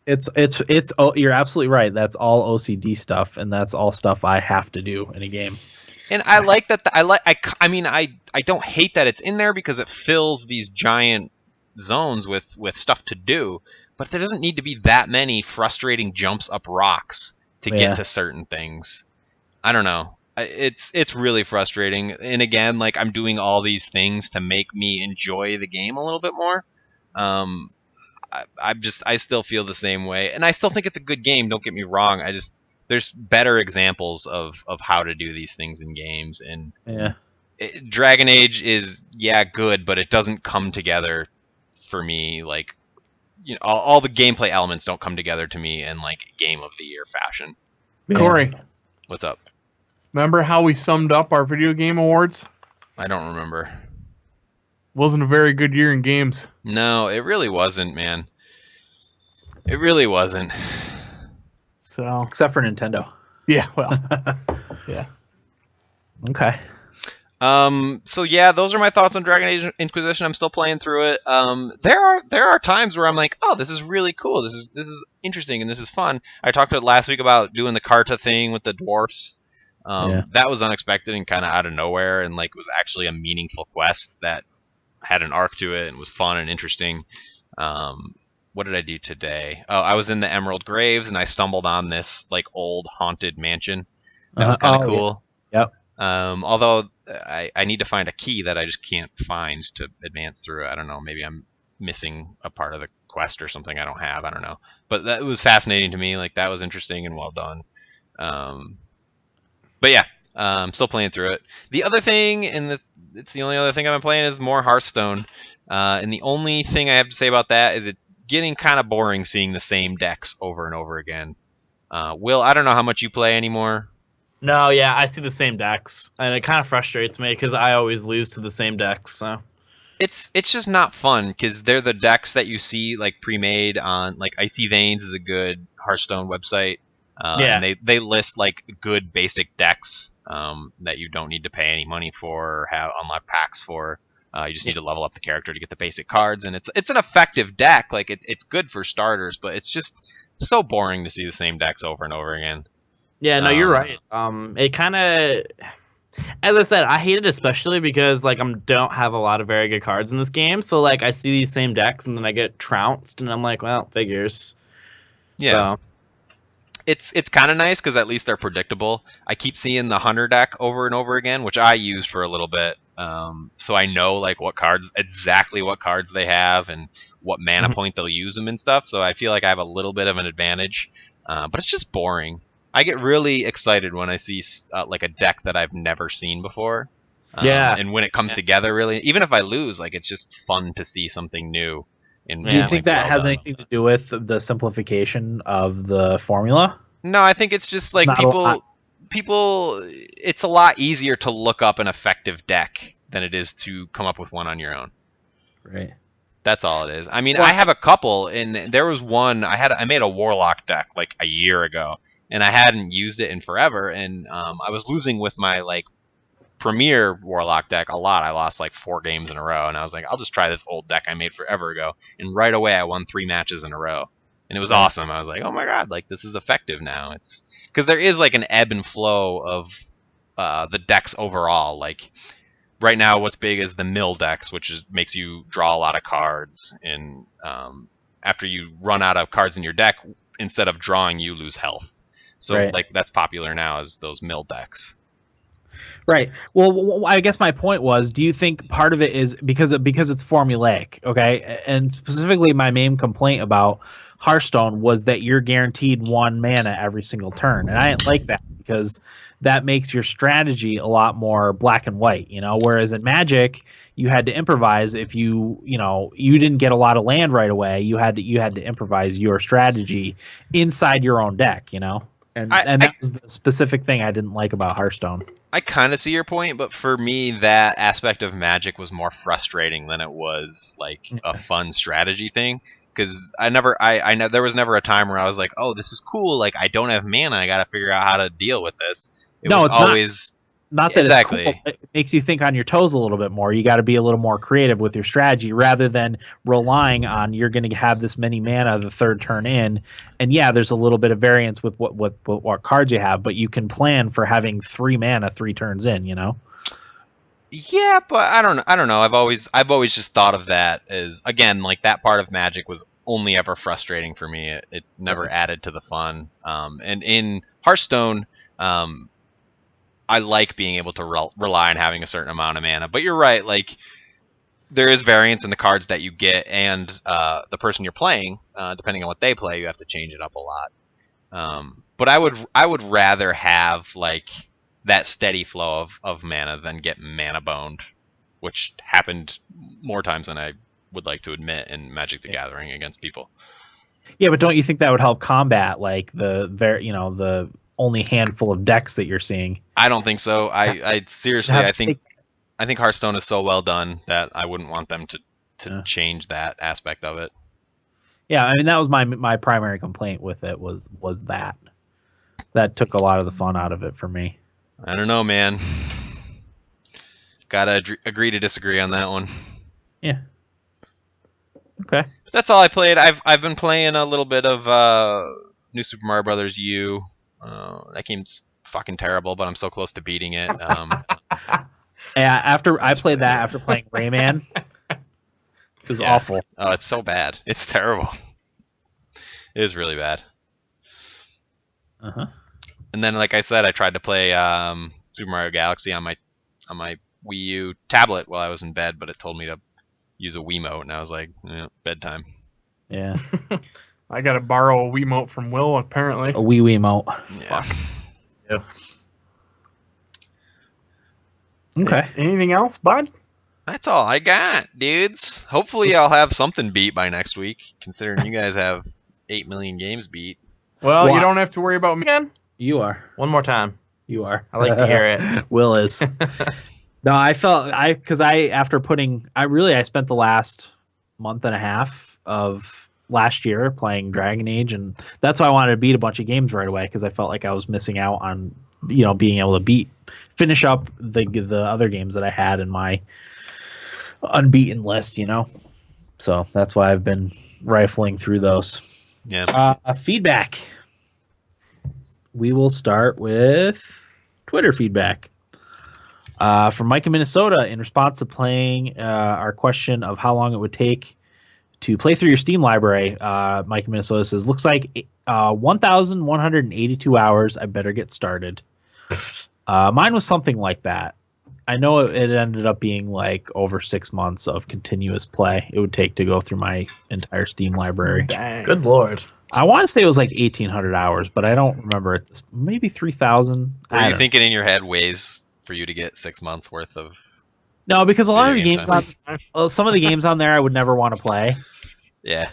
It's you're absolutely right. That's all OCD stuff, and that's all stuff I have to do in a game. And I like that. I mean, I don't hate that it's in there because it fills these giant zones with stuff to do. But there doesn't need to be that many frustrating jumps up rocks to get to certain things. I don't know. It's really frustrating. And again, like I'm doing all these things to make me enjoy the game a little bit more. I still feel the same way, and I still think it's a good game. Don't get me wrong. There's better examples of how to do these things in games, and Dragon Age is good, but it doesn't come together for me. Like, you know, all the gameplay elements don't come together to me in like Game of the Year fashion. Corey, what's up? Remember how we summed up our video game awards? I don't remember. Wasn't a very good year in games. No, it really wasn't, man. It really wasn't. So, except for Nintendo. Yeah, well. Yeah. Okay. So yeah, those are my thoughts on Dragon Age Inquisition. I'm still playing through it. There are times where I'm like, oh, this is really cool. This is interesting and this is fun. I talked about last week about doing the Carta thing with the dwarfs. That was unexpected and kind of out of nowhere, and like was actually a meaningful quest that had an arc to it and was fun and interesting. What did I do today? Oh, I was in the Emerald Graves and I stumbled on this like old haunted mansion. That was kind of cool. Yeah. Yep. Although I need to find a key that I just can't find to advance through it. I don't know. Maybe I'm missing a part of the quest or something I don't have. I don't know. But that was fascinating to me. Like, that was interesting and well done. But yeah, I'm still playing through it. The other thing, it's the only other thing I've been playing, is more Hearthstone. And the only thing I have to say about that is it's getting kind of boring seeing the same decks over and over again. Will, I don't know how much you play anymore. No, yeah, I see the same decks, and it kind of frustrates me because I always lose to the same decks. So It's just not fun because they're the decks that you see like pre-made on, like, Icy Veins is a good Hearthstone website. Yeah. And they list like good basic decks that you don't need to pay any money for or have unlock packs for. You just need to level up the character to get the basic cards, and it's an effective deck. Like, it's good for starters, but it's just so boring to see the same decks over and over again. Yeah, no, you're right. It kind of, as I said, I hate it especially because like I don't have a lot of very good cards in this game. So like I see these same decks and then I get trounced, and I'm like, well, figures. Yeah. So, It's kind of nice because at least they're predictable. I keep seeing the Hunter deck over and over again, which I used for a little bit. So I know like exactly what cards they have and what mana point they'll use them and stuff. So I feel like I have a little bit of an advantage, but it's just boring. I get really excited when I see like a deck that I've never seen before. Yeah. And when it comes together, really, even if I lose, like, it's just fun to see something new. Do you think like, that well has done. anything to do with the simplification of the formula? No, I think it's just like Not a lot. people. It's a lot easier to look up an effective deck than it is to come up with one on your own. Right. That's all it is. I mean, Well, I have a couple, and there was one I made a Warlock deck like a year ago, and I hadn't used it in forever, and I was losing with my like Premier Warlock deck a lot. I lost like 4 games in a row, and I was like, I'll just try this old deck I made forever ago, and right away I won 3 matches in a row. And it was awesome. I was like, oh my god, like, this is effective now. It's because there is like an ebb and flow of the decks overall. Like, right now, what's big is the mill decks, which makes you draw a lot of cards. And after you run out of cards in your deck, instead of drawing, you lose health. So like, that's popular now, is those mill decks. Right. Well, I guess my point was, do you think part of it is because it's formulaic, okay? And specifically, my main complaint about Hearthstone was that you're guaranteed 1 mana every single turn, and I didn't like that because that makes your strategy a lot more black and white, you know. Whereas in Magic, you had to improvise if you didn't get a lot of land right away. You had to improvise your strategy inside your own deck, you know. And that was the specific thing I didn't like about Hearthstone. I kind of see your point, but for me, that aspect of Magic was more frustrating than it was like a fun strategy thing. Because there was never a time where I was like, oh, this is cool. Like, I don't have mana. I got to figure out how to deal with this. It's always not that exactly. It's cool. It makes you think on your toes a little bit more. You got to be a little more creative with your strategy rather than relying on you're going to have this many mana the third turn in. And yeah, there's a little bit of variance with what cards you have, but you can plan for having 3 mana 3 turns in, you know? Yeah, but I don't know. I've always just thought of that as, again, like, that part of Magic was only ever frustrating for me. It never added to the fun. And in Hearthstone, I like being able to rely on having a certain amount of mana. But you're right, like, there is variance in the cards that you get, and the person you're playing, depending on what they play, you have to change it up a lot. But I would rather have like that steady flow of mana than get mana boned, which happened more times than I would like to admit in Magic the Gathering against people. Yeah, but don't you think that would help combat like the only handful of decks that you're seeing? I don't think so. I seriously, I think Hearthstone is so well done that I wouldn't want them to change that aspect of it. Yeah, I mean, that was my primary complaint with it was that took a lot of the fun out of it for me. I don't know, man. Gotta agree to disagree on that one. Yeah. Okay. But that's all I played. I've been playing a little bit of New Super Mario Brothers U. That game's fucking terrible, but I'm so close to beating it. Yeah, after I played that after playing Rayman, it was awful. Oh, it's so bad. It's terrible. It is really bad. Uh-huh. And then, like I said, I tried to play Super Mario Galaxy on my on my Wii U tablet while I was in bed, but it told me to use a Wiimote, and I was like, bedtime. Yeah. I got to borrow a Wiimote from Will, apparently. A Wiimote. Yeah. Yeah. Okay. Anything else, bud? That's all I got, dudes. Hopefully I'll have something beat by next week, considering you guys have 8 million games beat. Well, Well, you don't have to worry about me again. You are. One more time. You are. I like to hear it. Will is. No, I spent the last month and a half of last year playing Dragon Age, and that's why I wanted to beat a bunch of games right away, because I felt like I was missing out on, being able to finish up the other games that I had in my unbeaten list, So that's why I've been rifling through those. Yeah. Feedback. We will start with Twitter feedback. From Mike in Minnesota, in response to playing our question of how long it would take to play through your Steam library, Mike in Minnesota says, looks like 1,182 hours. I better get started. Mine was something like that. I know it ended up being like over 6 months of continuous play it would take to go through my entire Steam library. Dang. Good lord. I want to say it was like 1,800 hours, but I don't remember it. Maybe 3,000. Were you thinking in your head ways for you to get 6 months worth of? No, because a lot of the Video games game some of the games on there I would never want to play. Yeah.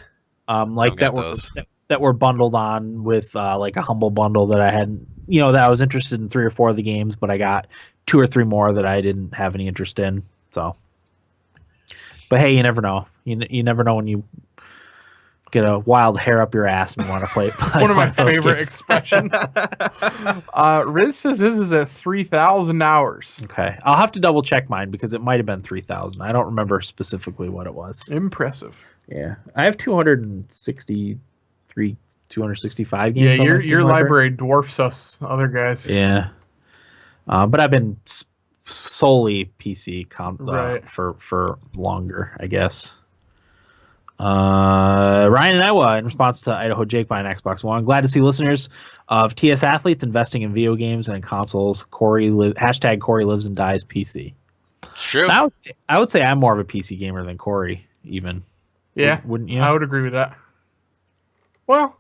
Like Don't that get that were bundled on with like a humble bundle that I hadn't, that I was interested in 3 or 4 of the games, but I got 2 or 3 more that I didn't have any interest in. So, but hey, you never know. You never know when you get a wild hair up your ass and want to play. One of my those favorite games. expressions. Riz says this is at 3,000 hours. Okay, I'll have to double check mine because it might have been 3,000. I don't remember specifically what it was. Impressive. Yeah, I have 265 games. Yeah, on my Steam your library dwarfs us other guys. Yeah, but I've been solely PC Right. for longer, I guess. Ryan and Iowa, in response to Idaho Jake buying Xbox One, glad to see listeners of TS Athletes investing in video games and consoles. Corey lives and dies PC. True. I would say I'm more of a PC gamer than Corey, even. Yeah, Wouldn't you? I would agree with that. Well,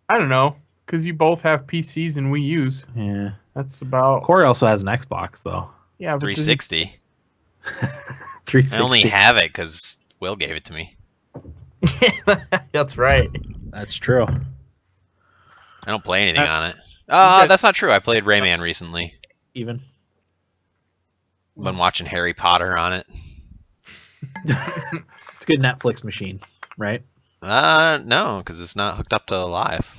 I don't know, because you both have PCs and Wii U's. Yeah. That's about... Corey also has an Xbox, though. Yeah, but 360. 360. I only have it because Will gave it to me. That's right. That's true. I don't play anything on it. guys- That's not true. I played Rayman recently. Even. Been watching Harry Potter on it. It's a good Netflix machine, right? No, because it's not hooked up to Live.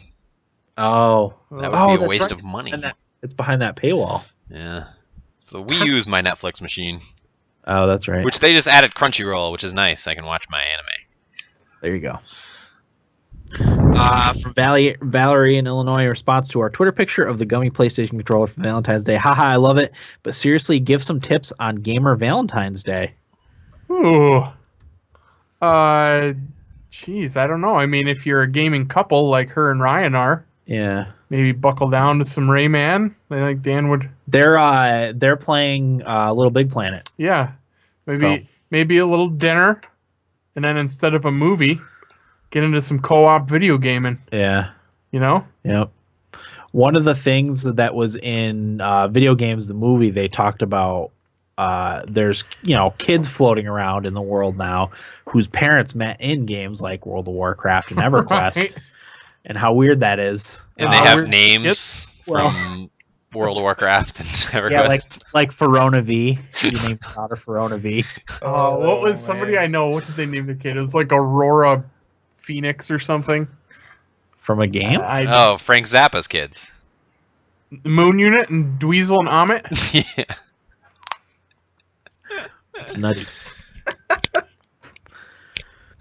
Oh. That Oh, would be a that's waste right. of money. And it's behind that paywall. Yeah. So we use my Netflix machine, Oh, that's right. which they just added Crunchyroll, which is nice. I can watch my anime. There you go. From Valerie in Illinois, in response to our Twitter picture of the gummy PlayStation controller for Valentine's Day. Haha, I love it. But seriously, give some tips on gamer Valentine's Day. Ooh. Geez, I don't know. I mean, if you're a gaming couple like her and Ryan are, Yeah. maybe buckle down to some Rayman. I think Dan would. They're playing Little Big Planet. Yeah, maybe a little dinner, and then instead of a movie, get into some co-op video gaming. Yeah. You know? Yep. One of the things that was in video games, the movie, they talked about there's kids floating around in the world now whose parents met in games like World of Warcraft and EverQuest, Right. and how weird that is. And they have we're- names Well- from World of Warcraft and EverQuest. Yeah, like Verona V. You named your daughter Verona V. What was somebody I know? What did they name the kid? It was like Aurora Phoenix or something. From a game? Oh, Frank Zappa's kids. Moon Unit and Dweezil and Amit. Yeah. It's nutty.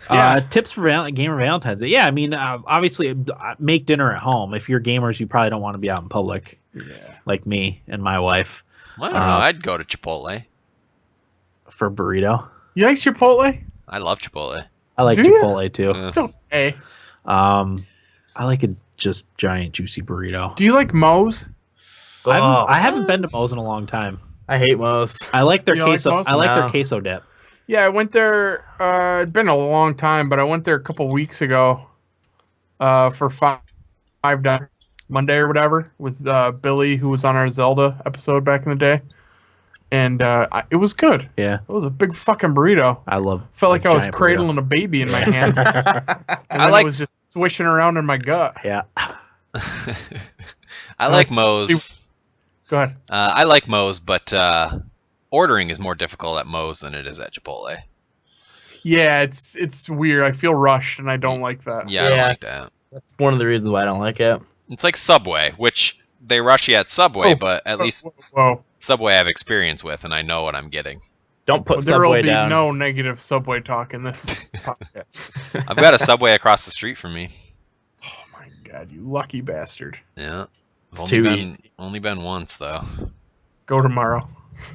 Yeah. Tips for gamer Valentine's Day. Yeah, I mean, obviously, make dinner at home. If you're gamers, you probably don't want to be out in public, like me and my wife, Well, I don't know. I'd go to Chipotle. for burrito. You like Chipotle? I love Chipotle. I like Do you? Chipotle too. It's okay. I like a just giant juicy burrito. Do you like Moe's? I haven't been to Moe's in a long time. I hate Moe's. I like their You like queso. Moe's? I like their No. queso dip. Yeah, I went there. It'd been a long time, but I went there a couple weeks ago. For $5 Monday or whatever with Billy, who was on our Zelda episode back in the day, and it was good. Yeah, It was a big fucking burrito. I love. Felt a like I was giant burrito. cradling a baby in my hands. And then like- it was just swishing around in my gut. Yeah. I like That's- Moe's. Go ahead. I like Moe's, but ordering is more difficult at Moe's than it is at Chipotle. Yeah, it's weird. I feel rushed, and I don't like that. Yeah, I don't Yeah. like that. That's one of the reasons why I don't like it. It's like Subway, which they rush you at Subway, Oh, but at least Whoa. Subway I have experience with, and I know what I'm getting. Don't put There will Subway be down. no negative Subway talk in this podcast. I've got a Subway across the street from me. Oh my god, you lucky bastard! Yeah, It's only too been easy. only been once though. Go tomorrow.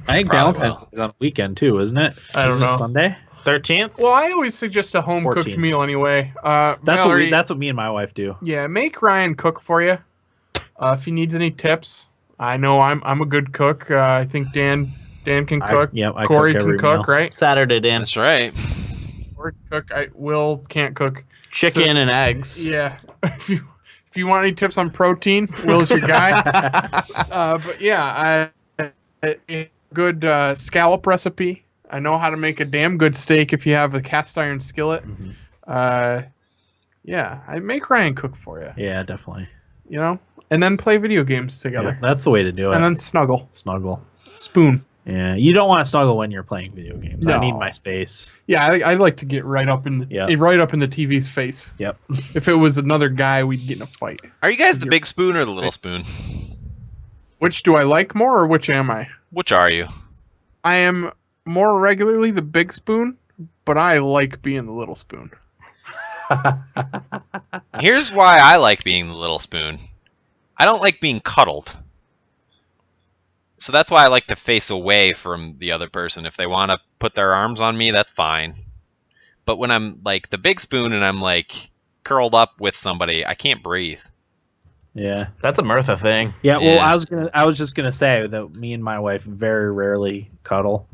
I think Probably Valentine's will. is on a weekend too, isn't it? I don't Isn't it know. Sunday. 13th? Well, I always suggest a home cooked 14th. meal anyway. That's Valerie, that's what me and my wife do. yeah. Make Ryan cook for you if he needs any tips. I know I'm a good cook. I think Dan can cook. I Corey cook can every cook, meal. right? Saturday, Dan. That's right. Corey can cook. Will can't cook. Chicken and eggs. Yeah. If you want any tips on protein, Will's your guy. But yeah, a good scallop recipe. I know how to make a damn good steak if you have a cast iron skillet. Yeah, I make Ryan cook for you. Yeah, definitely. You know, and then play video games Yeah, together, that's the way to do it. and then snuggle, Snuggle. spoon. Yeah, you don't want to snuggle when you're playing video games. I need No. my space. Yeah, I like to get right up in the Yeah. right up in the TV's face. Yep. If it was another guy, we'd get in a fight. Are you guys the big spoon or the little spoon? Which do I like more, or which am I? Which are you? I am more regularly the big spoon, but I like being the little spoon. Here's why I like being the little spoon. I don't like being cuddled. So that's why I like to face away from the other person. If they want to put their arms on me, that's fine. But when I'm like the big spoon and I'm like curled up with somebody, I can't breathe. Yeah. That's a Mirtha thing. Yeah, well, Yeah. I was just gonna say that me and my wife very rarely cuddle,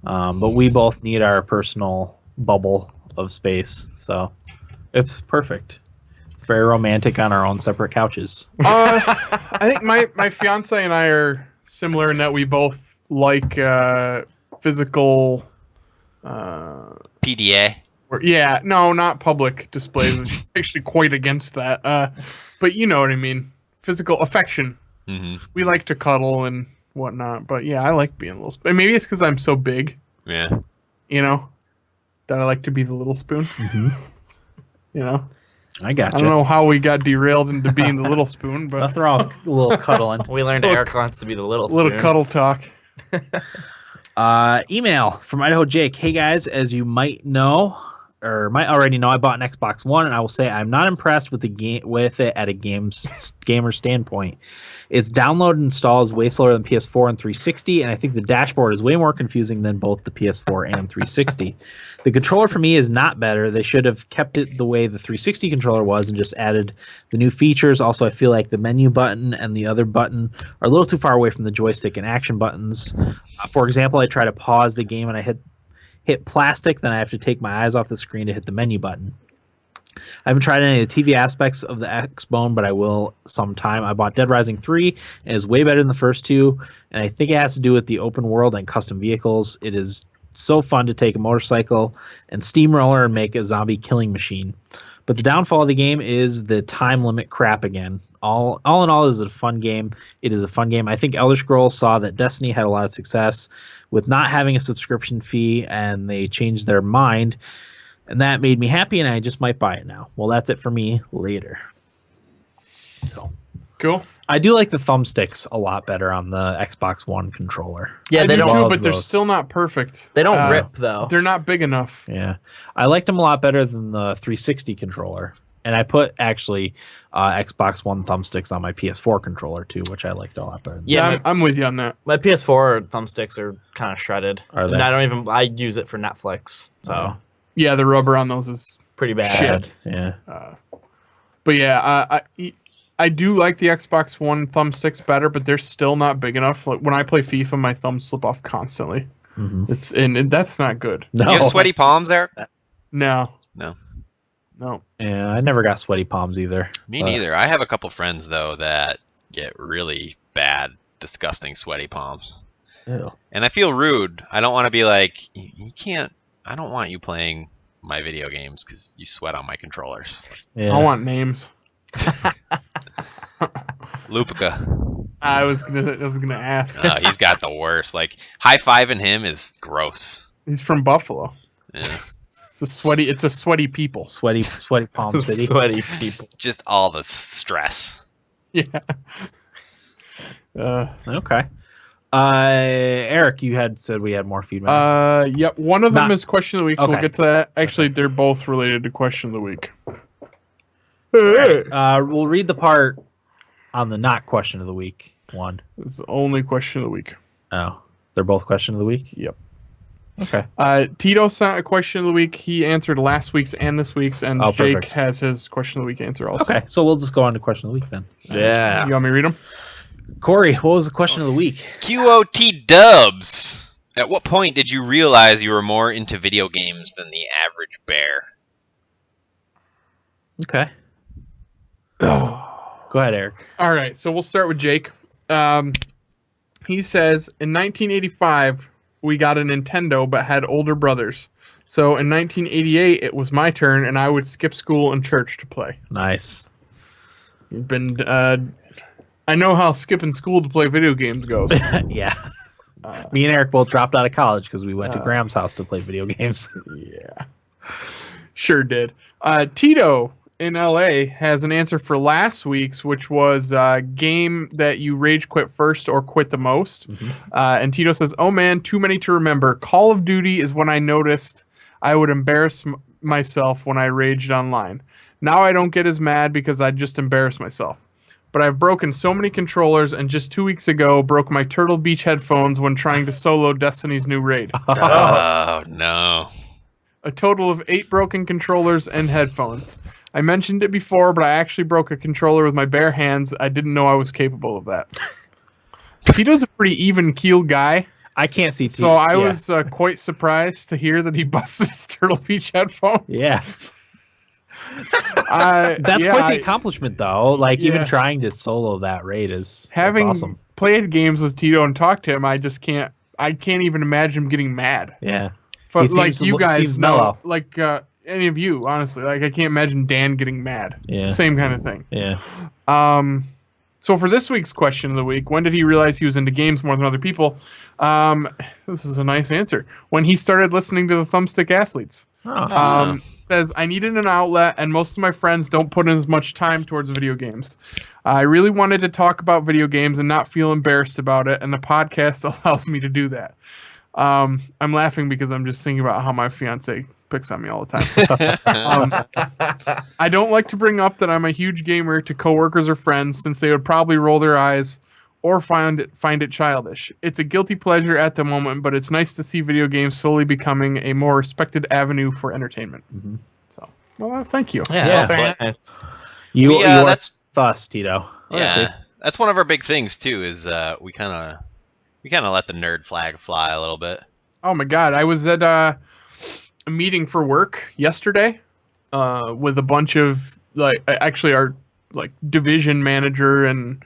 but we both need our personal bubble of space, so it's perfect. It's very romantic on our own separate couches. I think my fiance and I are similar in that we both like physical. PDA. Yeah, no, not public displays. Which is actually quite against that. But you know what I mean. Physical affection. Hmm. We like to cuddle and whatnot. But yeah, I like being a little spoon. Maybe it's because I'm so big, Yeah. you know, that I like to be the little spoon. You know, I got I don't know how we got derailed into being the little spoon, but Nothing wrong with a little cuddling. We learned Eric wants to be the little a little spoon. cuddle talk. Email from Idaho Jake. Hey guys, as you might know or might already know, I bought an Xbox One, and I will say I'm not impressed with the game with it at a gamer standpoint. Its download and install is way slower than PS4 and 360, and I think the dashboard is way more confusing than both the PS4 and 360. The controller for me is not better. They should have kept it the way the 360 controller was and just added the new features. Also, I feel like the menu button and the other button are a little too far away from the joystick and action buttons. For example, I try to pause the game and I hit plastic, then I have to take my eyes off the screen to hit the menu button. I haven't tried any of the TV aspects of the Xbone, but I will sometime. I bought Dead Rising 3, and it's way better than the first two, and I think it has to do with the open world and custom vehicles. It is so fun to take a motorcycle and steamroller and make a zombie killing machine. But the downfall of the game is the time limit crap again. All in all, it is a fun game. It is a fun game. I think Elder Scrolls saw that Destiny had a lot of success with not having a subscription fee, and they changed their mind. And that made me happy, and I just might buy it now. Well, that's it for me later. So Cool. I do like the thumbsticks a lot better on the Xbox One controller. Yeah, I they do don't. too, love but they're those. still not perfect. They don't rip though. They're not big enough. Yeah, I liked them a lot better than the 360 controller. And I put actually Xbox One thumbsticks on my PS4 controller too, which I liked a lot better. Yeah, I'm with you on that. my PS4 thumbsticks are kind of shredded. Are they? And I use it for Netflix, so Oh. Yeah, the rubber on those is pretty bad. Shit. Yeah. But yeah, I do like the Xbox One thumbsticks better, but they're still not big enough. Like when I play FIFA, my thumbs slip off constantly. It's and that's not good. No. Do you have sweaty palms, Eric? No. No. Yeah, I never got sweaty palms either. Me neither. I have a couple friends though that get really bad, disgusting sweaty palms. Ew. And I feel rude. I don't want to be like, you can't. I don't want you playing my video games because you sweat on my controllers. Yeah. I want names. Lupica. I was gonna ask. He's got the worst. Like high fiving him is gross. He's from Buffalo. Yeah. It's a sweaty people. Sweaty palm city. Sweaty people. Just all the stress. Yeah. Okay. Eric, you had said we had more feedback. Yep. One of them Not- is question of the week, so we'll Okay. get to that. Actually, they're both related to question of the week. We'll read the part on the not question of the week one. It's the only question of the week. Oh, they're both question of the week. Yep. Okay. Tito sent a question of the week. He answered last week's and this week's, and Oh, Jake perfect. has his question of the week answer also. Okay, so we'll just go on to question of the week then. Yeah. You want me to read them? Corey, what was the question of the week? QOT Dubs. At what point did you realize you were more into video games than the average bear? Okay. Go ahead, Eric. All right, so we'll start with Jake. He says, in 1985, we got a Nintendo but had older brothers. So in 1988, it was my turn, and I would skip school and church to play. Nice. You've been, I know how skipping school to play video games goes. Yeah. Me and Eric both dropped out of college because we went to Graham's house to play video games. Yeah. Sure did. Tito in LA has an answer for last week's, which was game that you rage quit first or quit the most. And Tito says, oh man, too many to remember. Call of Duty is when I noticed I would embarrass myself when I raged online. Now I don't get as mad because I just embarrass myself. But I've broken so many controllers, and just 2 weeks ago broke my Turtle Beach headphones when trying to solo Destiny's new raid. Oh, no. A total of 8 broken controllers and headphones. I mentioned it before, but I actually broke a controller with my bare hands. I didn't know I was capable of that. Tito's a pretty even-keeled guy, I can't see so I was quite surprised to hear that he busted his Turtle Beach headphones. Yeah. That's yeah, quite the accomplishment, though. Like, Yeah. even trying to solo that raid is having that's awesome. played games with Tito and talked to him, I can't even imagine him getting mad. Yeah. But He like seems- you guys seems know, mellow. like any of you, honestly, like I can't imagine Dan getting mad. Yeah. Same kind of thing. Yeah. So for this week's question of the week, when did he realize he was into games more than other people? This is a nice answer. When he started listening to the Thumbstick Athletes. Oh. Says, I needed an outlet, and most of my friends don't put in as much time towards video games. I really wanted to talk about video games and not feel embarrassed about it, and the podcast allows me to do that. I'm laughing because I'm just thinking about how my fiance picks on me all the time. I don't like to bring up that I'm a huge gamer to coworkers or friends, since they would probably roll their eyes or find it childish. It's a guilty pleasure at the moment, but it's nice to see video games slowly becoming a more respected avenue for entertainment. So, well, thank you. Yeah, very but- nice. You are that's- thus, Tito. Yeah, that's one of our big things too. Is we kind of let the nerd flag fly a little bit. Oh my God, I was at a meeting for work yesterday with a bunch of actually our division manager and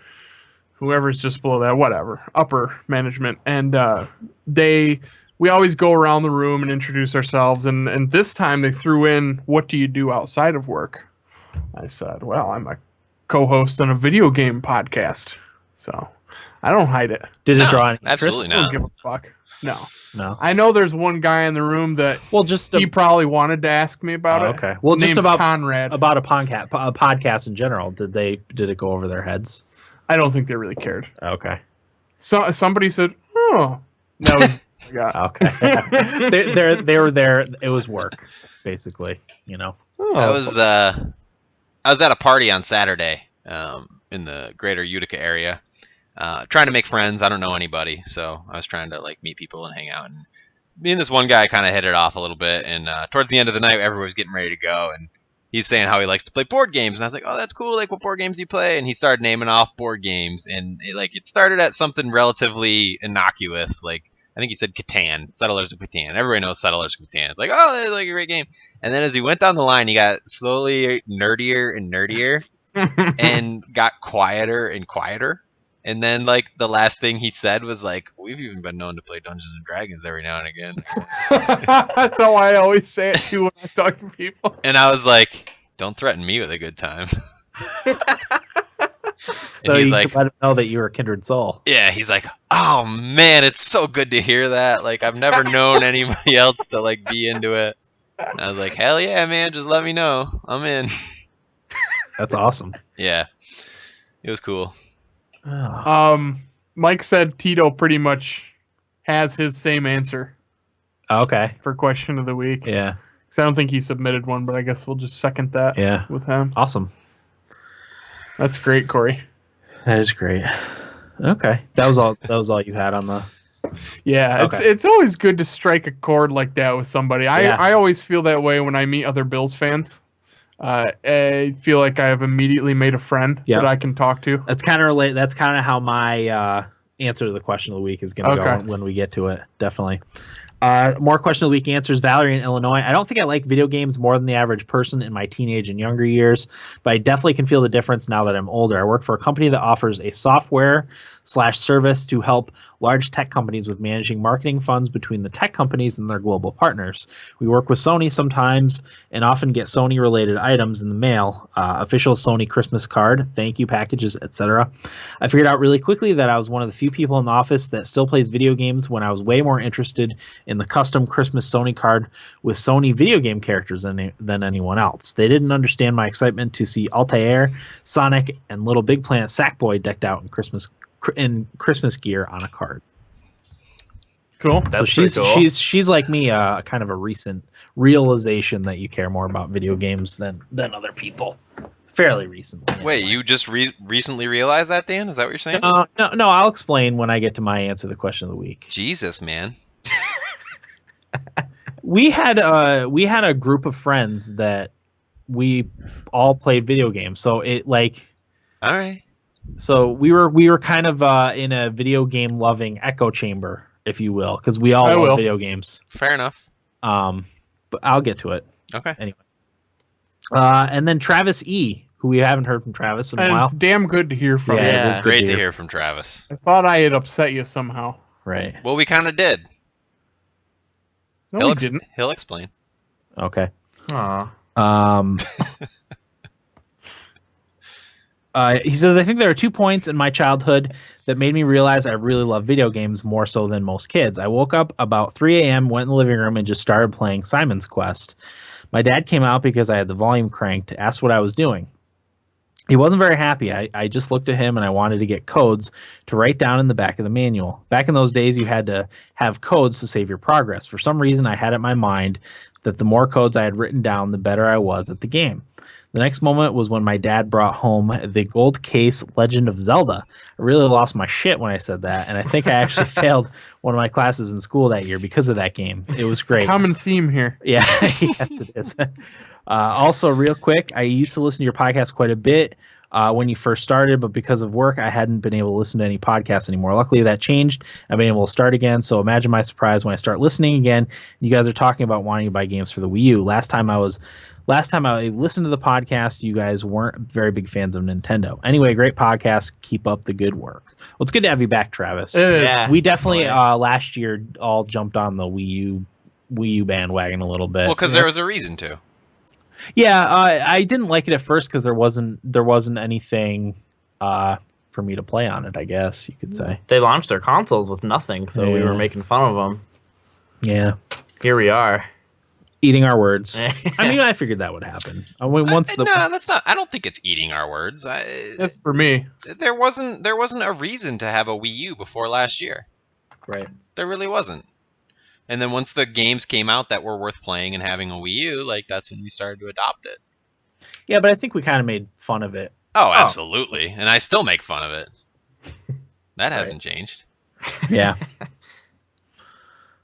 whoever's just below that, whatever, upper management, and we always go around the room and introduce ourselves, and this time they threw in, what do you do outside of work? I said, well, I'm a co-host on a video game podcast, so I don't hide it. Did it No, draw any interest? absolutely I don't not. give a fuck. No. No. I know there's one guy in the room that Well, just he probably wanted to ask me about Oh, it. okay. Well, just Name's about Conrad. a podcast in general. Did it go over their heads? I don't think they really cared. Okay. So somebody said, "Oh, that was." Yeah. Okay. they were there. It was work, basically. You know. I was at a party on Saturday in the greater Utica area, trying to make friends. I don't know anybody, so I was trying to meet people and hang out. And me and this one guy kind of hit it off a little bit. And towards the end of the night, everybody was getting ready to go, and he's saying how he likes to play board games, and I was like, oh, that's cool. Like, what board games do you play? And he started naming off board games, and it started at something relatively innocuous, like I think he said Catan, Settlers of Catan. Everybody knows Settlers of Catan. It's like, oh, that's like a great game. And then as he went down the line, he got slowly nerdier and nerdier, and got quieter and quieter. And then, like, the last thing he said was like, we've even been known to play Dungeons and Dragons every now and again. That's how I always say it too when I talk to people. And I was like, don't threaten me with a good time. So he's you like, could let him know that you were a kindred soul. yeah, he's like, oh man, it's so good to hear that. Like, I've never known anybody else to like be into it. And I was like, hell yeah, man, just let me know. I'm in. That's awesome. Yeah. It was cool. Mike said Tito pretty much has his same answer Okay. for question of the week. Yeah. So I don't think he submitted one, but I guess we'll just second that Yeah. with him. Awesome. That's great, Corey. That is great. Okay. That was all you had on the. Yeah, Okay. it's always good to strike a chord like that with somebody. Yeah. I always feel that way when I meet other Bills fans. I feel like I have immediately made a friend Yep. that I can talk to. That's kind of relate. That's kind of how my answer to the question of the week is going to Okay. go when we get to it. Definitely. More question of the week answers. Valerie in Illinois. I don't think I like video games more than the average person in my teenage and younger years, but I definitely can feel the difference now that I'm older. I work for a company that offers a software/service to help large tech companies with managing marketing funds between the tech companies and their global partners. We work with Sony sometimes and often get Sony related items in the mail, official Sony Christmas card, thank you packages, etc. I figured out really quickly that I was one of the few people in the office that still plays video games when I was way more interested in the custom Christmas Sony card with Sony video game characters than anyone else. They didn't understand my excitement to see Altair, Sonic, and Little Big Planet Sackboy decked out in Christmas gear on a card. Cool. That's so pretty cool. she's like me, kind of a recent realization that you care more about video games than other people. Fairly recently. Wait, anyway. you just recently realized that, Dan? Is that what you're saying? No, I'll explain when I get to my answer to the question of the week. Jesus, man. We had a group of friends that we all played video games. So it like All right. so we were kind of in a video game loving echo chamber, if you will, because we all love video games. Fair enough. But I'll get to it. Okay. Anyway. And then Travis E, who we haven't heard from Travis in a And while. it's damn good to hear from Yeah, you. it is good Great to to hear. hear from Travis. I thought I had upset you somehow. Right. Well, we kind of did. No, we didn't. He'll explain. Okay. Aw. He says, I think there are 2 points in my childhood that made me realize I really love video games more so than most kids. I woke up about 3 a.m., went in the living room, and just started playing Simon's Quest. My dad came out because I had the volume cranked, asked what I was doing. He wasn't very happy. I just looked at him and I wanted to get codes to write down in the back of the manual. Back in those days, you had to have codes to save your progress. For some reason, I had it in my mind that the more codes I had written down, the better I was at the game. The next moment was when my dad brought home the gold case Legend of Zelda. I really lost my shit when I said that, and I think I actually failed one of my classes in school that year because of that game. It was great. Common theme here. Yeah, yes, it is. Also, real quick, I used to listen to your podcast quite a bit when you first started, but because of work, I hadn't been able to listen to any podcasts anymore. Luckily, that changed. I've been able to start again, so imagine my surprise when I start listening again. You guys are talking about wanting to buy games for the Wii U. Last time I listened to the podcast, you guys weren't very big fans of Nintendo. Anyway, great podcast. Keep up the good work. Well, it's good to have you back, Travis. It is. Yeah. We definitely last year all jumped on the Wii U bandwagon a little bit. Well, because there was a reason to. Yeah, I didn't like it at first because there wasn't anything for me to play on it, I guess you could say. They launched their consoles with nothing, so we Yeah. were making fun of them. Yeah, Here we are. eating our words. I mean, I figured that would happen. Once No, that's not. I don't think it's eating our words. That's for me. There wasn't a reason to have a Wii U before last year. right. There really wasn't. And then once the games came out that were worth playing and having a Wii U, like that's when we started to adopt it. Yeah, but I think we kind of made fun of it. Oh, absolutely. And I still make fun of it. That hasn't changed. Yeah.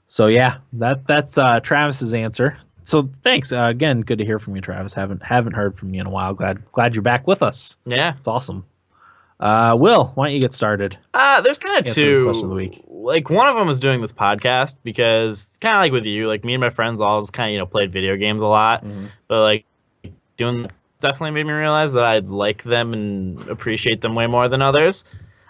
So yeah, that's Travis's answer. So thanks again. Good to hear from you, Travis. Haven't heard from you in a while. Glad you're back with us. Yeah. It's awesome. Will, why don't you get started? There's kind of Answer the question of the two. week. Like one of them is doing this podcast because it's kind of like with you. Like me and my friends all just kind of played video games a lot, but like doing definitely made me realize that I'd like them and appreciate them way more than others.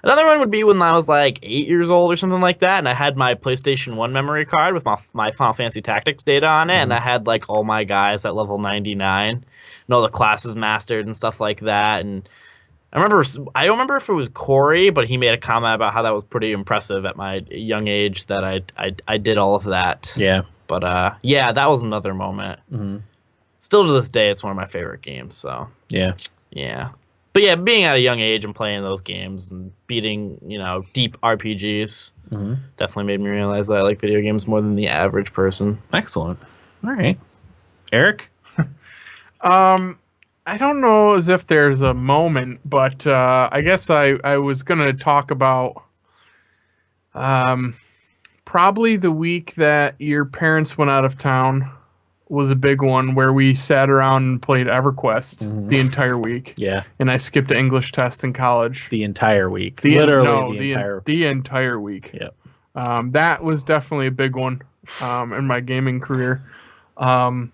Another one would be when I was like 8 years old or something like that, and I had my PlayStation 1 memory card with my Final Fantasy Tactics data on it, and I had like all my guys at level 99, and all the classes mastered and stuff like that. And I don't remember if it was Corey, but he made a comment about how that was pretty impressive at my young age that I did all of that. Yeah. But yeah, that was another moment. Still to this day, it's one of my favorite games. So Yeah. yeah. But yeah, being at a young age and playing those games and beating, deep RPGs definitely made me realize that I like video games more than the average person. Excellent. All right. Eric? I don't know as if there's a moment, but I guess I was gonna talk about probably the week that your parents went out of town was a big one where we sat around and played EverQuest the entire week. Yeah. And I skipped an English test in college. The entire week. The Literally entire week. Yep. That was definitely a big one in my gaming career. And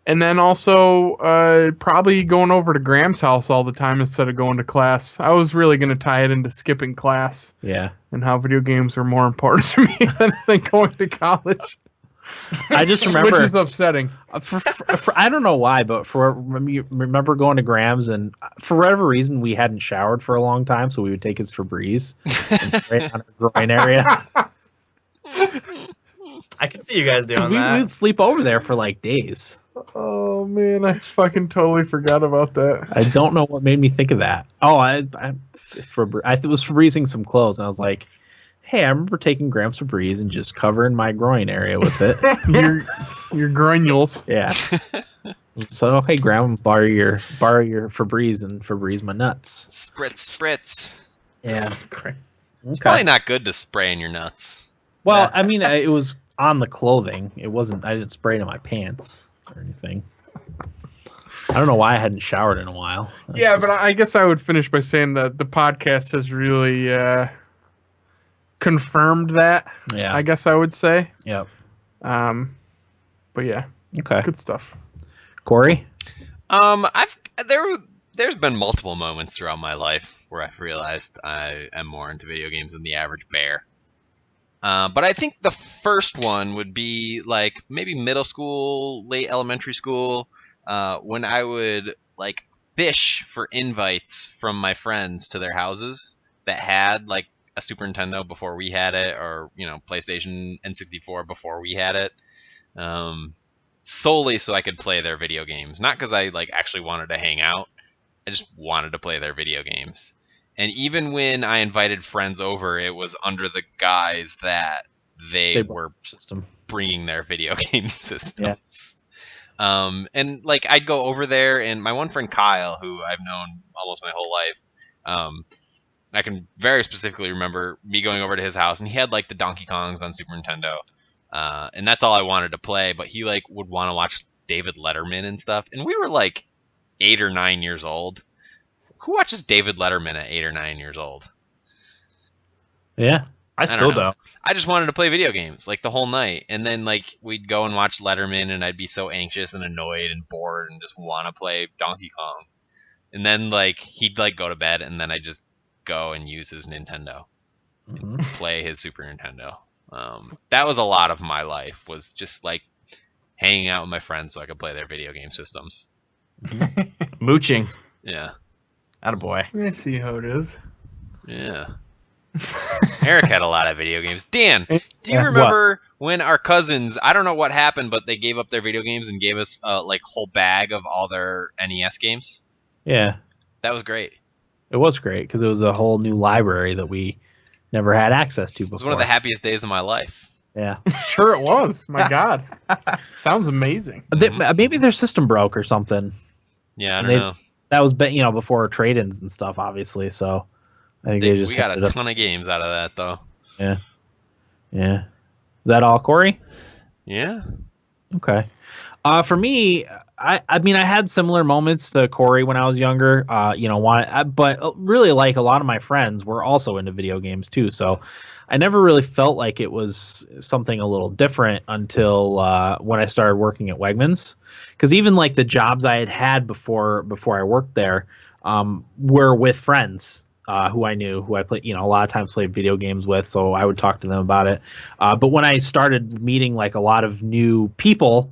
then also probably going over to Graham's house all the time instead of going to class. I was really going to tie it into skipping class. Yeah. And how video games were more important to me than going to college. I just remember, which is upsetting. For I don't know why, but remember going to Graham's, and for whatever reason we hadn't showered for a long time, so we would take his Febreze and spray it on our groin area. I can see you guys doing We that. would sleep over there for like days. Oh man, I fucking totally forgot about that. I don't know what made me think of that. Oh, I was Febrezing some clothes, and I was like, hey, I remember taking Graham's Febreze and just covering my groin area with it. your groinules. Yeah. So, hey, Graham, borrow your Febreze and Febreze my nuts. Spritz. Yeah. It's probably not good to spray in your nuts. Well, I mean, it was on the clothing. It wasn't. I didn't spray it in my pants or anything. I don't know why I hadn't showered in a while. But I guess I would finish by saying that the podcast has really confirmed that. Yeah. I guess I would say. Yep. But yeah. Okay. Good stuff. Corey? There's been multiple moments throughout my life where I've realized I am more into video games than the average bear. But I think the first one would be like maybe middle school, late elementary school, when I would like fish for invites from my friends to their houses that had like a Super Nintendo before we had it, or PlayStation N64 before we had it, solely so I could play their video games. Not because I like actually wanted to hang out. I just wanted to play their video games. And even when I invited friends over, it was under the guise that they were bringing their video game systems. Yeah. And like I'd go over there, and my one friend Kyle, who I've known almost my whole life, I can very specifically remember me going over to his house, and he had like the Donkey Kongs on Super Nintendo, and that's all I wanted to play. But he like would want to watch David Letterman and stuff, and we were like 8 or 9 years old. Who watches David Letterman at 8 or 9 years old? Yeah, I still don't. I just wanted to play video games like the whole night, and then like we'd go and watch Letterman, and I'd be so anxious and annoyed and bored and just want to play Donkey Kong. And then like he'd like go to bed, and then I just go and use his Nintendo and play his Super Nintendo. That was a lot of my life, was just like hanging out with my friends so I could play their video game systems. Mooching. Yeah. Attaboy. I see how it is. Yeah. Eric had a lot of video games. Dan, do you remember when our cousins, I don't know what happened, but they gave up their video games and gave us like whole bag of all their NES games? Yeah. That was great. It was great because it was a whole new library that we never had access to before. It was one of the happiest days of my life. Yeah. Sure it was. My God. Sounds amazing. Maybe their system broke or something. Yeah, I don't know. That was before trade-ins and stuff, obviously. So I think we got a ton of games out of that, though. Yeah. Yeah. Is that all, Corey? Yeah. Okay. For me, I mean, I had similar moments to Corey when I was younger. But really, like a lot of my friends were also into video games too. So I never really felt like it was something a little different until when I started working at Wegmans. Because even like the jobs I had before I worked there were with friends. Who I knew, who I played, a lot of times played video games with, so I would talk to them about it. But when I started meeting like a lot of new people,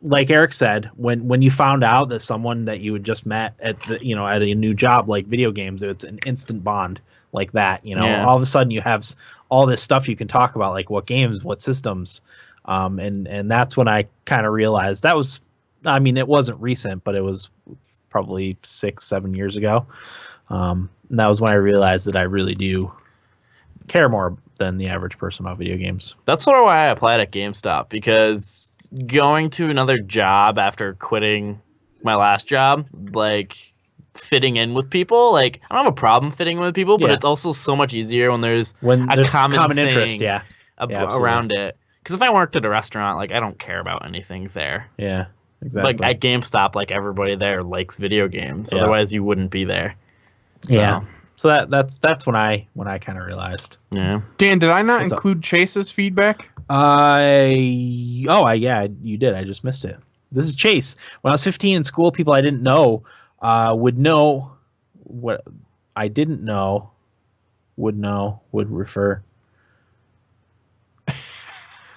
like Eric said, when you found out that someone that you had just met at at a new job like video games, it's an instant bond like that. Yeah. All of a sudden you have all this stuff you can talk about, like what games, what systems, and that's when I kind of realized that was, I mean, it wasn't recent, but it was probably 6-7 years ago. And that was when I realized that I really do care more than the average person about video games. That's sort of why I applied at GameStop, because going to another job after quitting my last job, like fitting in with people, like I don't have a problem fitting in with people, but Yeah. it's also so much easier when there's When a there's common interest, thing yeah, absolutely. around it. Because if I worked at a restaurant, like I don't care about anything there. yeah, exactly. Like at GameStop, like everybody there likes video games. Yeah. Otherwise, you wouldn't be there. So, Yeah. So that's when I kind of realized. yeah. Dan, did I not What's up? include Chase's feedback? Yeah, you did. I just missed it. This is Chase. When I was 15 in school, people I didn't know would know what I didn't know would refer.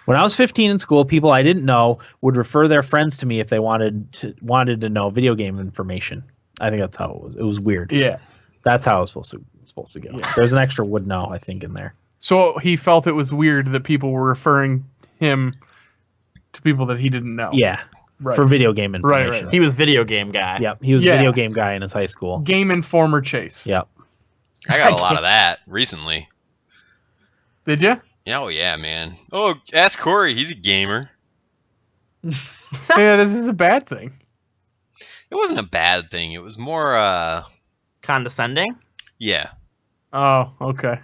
When I was 15 in school, people I didn't know would refer their friends to me if they wanted to know video game information. I think that's how it was. It was weird. Yeah. That's how it was supposed to go. Yeah. There's an extra would know, I think, in there. So he felt it was weird that people were referring him to people that he didn't know. Yeah, Right. for video game information. Right, right. He was video game guy. Yep, he was Yeah. a video game guy in his high school. Game Informer Chase. Yep. I got a lot of that recently. Did you? Oh yeah, man. Oh, ask Corey. He's a gamer. Say that this is a bad thing. It wasn't a bad thing. It was more, Condescending. yeah. Oh, okay.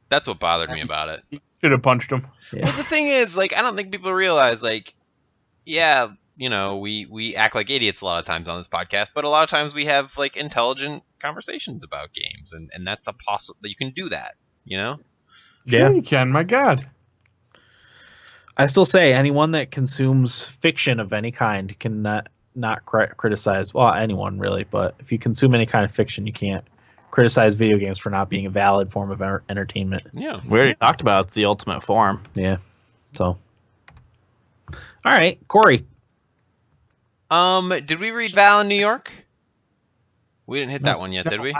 That's what bothered me about it. Should have punched him. Yeah. Well, the thing is, like, I don't think people realize, like, yeah, we act like idiots a lot of times on this podcast, but a lot of times we have like intelligent conversations about games, and that's a possible that you can do that, Sure Yeah. you can. My God. I still say anyone that consumes fiction of any kind can not criticize, well, anyone really, but if you consume any kind of fiction, you can't criticize video games for not being a valid form of entertainment. Yeah. We already talked about it's the ultimate form. Yeah. So, all right, Corey. Did we read Val in New York? We didn't hit that one yet, did we?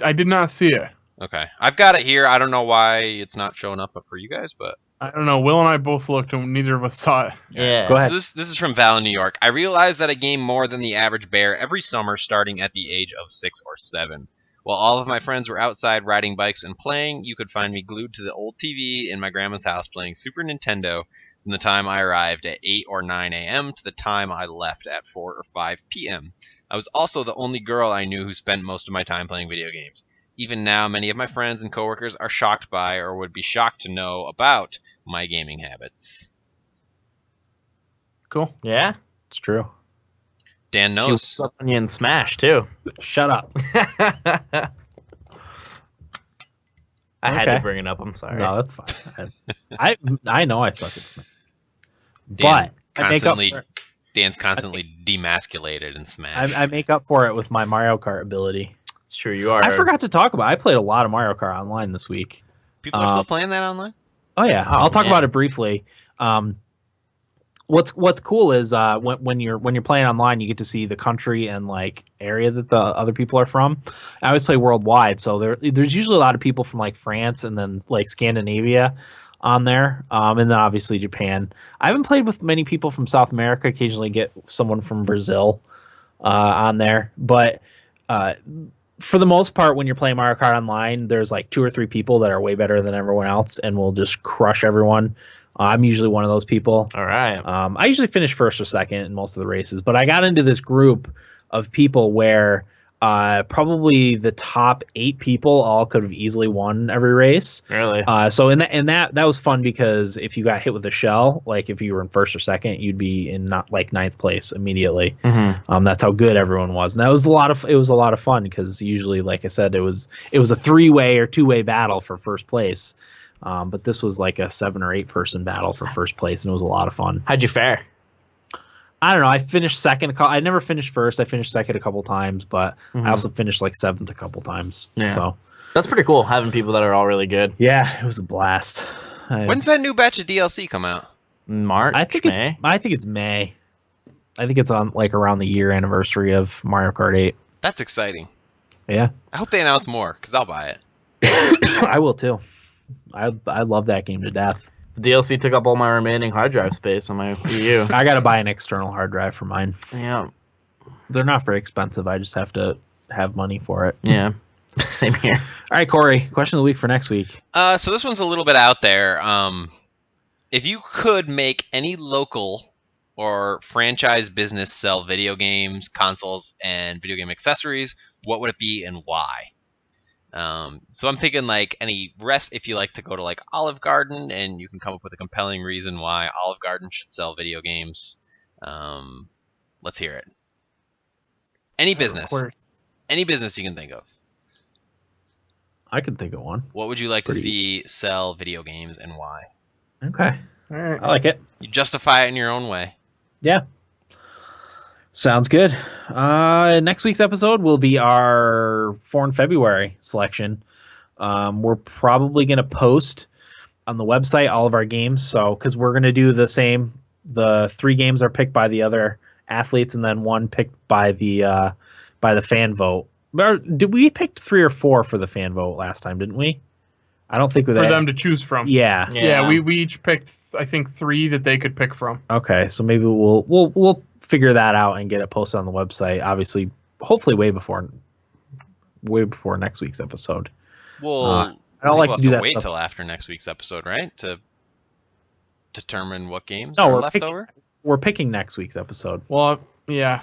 I did not see it. Okay, I've got it here. I don't know why it's not showing up for you guys, but I don't know. Will and I both looked and neither of us saw it. Yeah. Go ahead. So this is from Val in New York. I realized that I game more than the average bear every summer starting at the age of 6 or 7. While all of my friends were outside riding bikes and playing, you could find me glued to the old TV in my grandma's house playing Super Nintendo from the time I arrived at 8 or 9 a.m. to the time I left at 4 or 5 p.m. I was also the only girl I knew who spent most of my time playing video games. Even now, many of my friends and coworkers are shocked by or would be shocked to know about my gaming habits. Cool. Yeah. It's true. Dan She knows. was up on you in Smash too. Shut up. I had Okay. to bring it up. I'm sorry. No, that's fine. I know I suck at Smash, Dan but I make up constantly, for it. Dan's constantly demasculated in Smash. I make up for it with my Mario Kart ability. It's true. You are. I forgot to talk about. I played a lot of Mario Kart online this week. People are still playing that online? Oh yeah, Oh, I'll talk man. about it briefly. What's cool is when you're playing online, you get to see the country and like area that the other people are from. I always play worldwide, so there's usually a lot of people from like France and then like Scandinavia on there, and then obviously Japan. I haven't played with many people from South America. Occasionally get someone from Brazil on there, but for the most part, when you're playing Mario Kart online, there's like 2 or 3 people that are way better than everyone else and will just crush everyone. I'm usually one of those people. All right. I usually finish first or second in most of the races, but I got into this group of people where probably the top 8 people all could have easily won every race. Really? So in that was fun because if you got hit with a shell, like if you were in first or second, you'd be in not like 9th place immediately. Mm-hmm. That's how good everyone was, and that was a lot of fun because usually, like I said, it was a 3-way or 2-way battle for first place. But this was like a 7 or 8 person battle for first place, and it was a lot of fun. How'd you fare? I don't know. I finished second. I never finished first. I finished second a couple times, but Mhm. I also finished like 7th a couple times. Yeah. So That's pretty cool, having people that are all really good. yeah, it was a blast. When's that new batch of DLC come out? March, I think May? I think it's May. I think it's on like around the year anniversary of Mario Kart 8. That's exciting. Yeah, I hope they announce more because I'll buy it. I will too. I love that game to death. The DLC took up all my remaining hard drive space on my Wii U. I got to buy an external hard drive for mine. Yeah. They're not very expensive. I just have to have money for it. Yeah. Same here. All right, Corey. Question of the week for next week. So this one's a little bit out there. If you could make any local or franchise business sell video games, consoles, and video game accessories, what would it be and why? So I'm thinking like if you like to go to like Olive Garden and you can come up with a compelling reason why Olive Garden should sell video games. Let's hear it. Any business you can think of. I can think of one. What would you like to see sell video games and why? Okay. All right. I like it. You justify it in your own way. Yeah. Sounds good. Next week's episode will be our 4 in February selection. We're probably going to post on the website all of our games. So, because we're going to do the same. The 3 games are picked by the other athletes, and then 1 picked by the fan vote. Did we pick 3 or 4 for the fan vote last time? Didn't we? I don't think For them to choose from. Yeah. Yeah, we each picked, I think, 3 that they could pick from. Okay, so maybe we'll figure that out and get it posted on the website. Obviously, hopefully way before next week's episode. Well, I don't like to do that wait stuff. till after next week's episode, right? To determine what games No, are we're left picking- over. We're picking next week's episode. Well, yeah.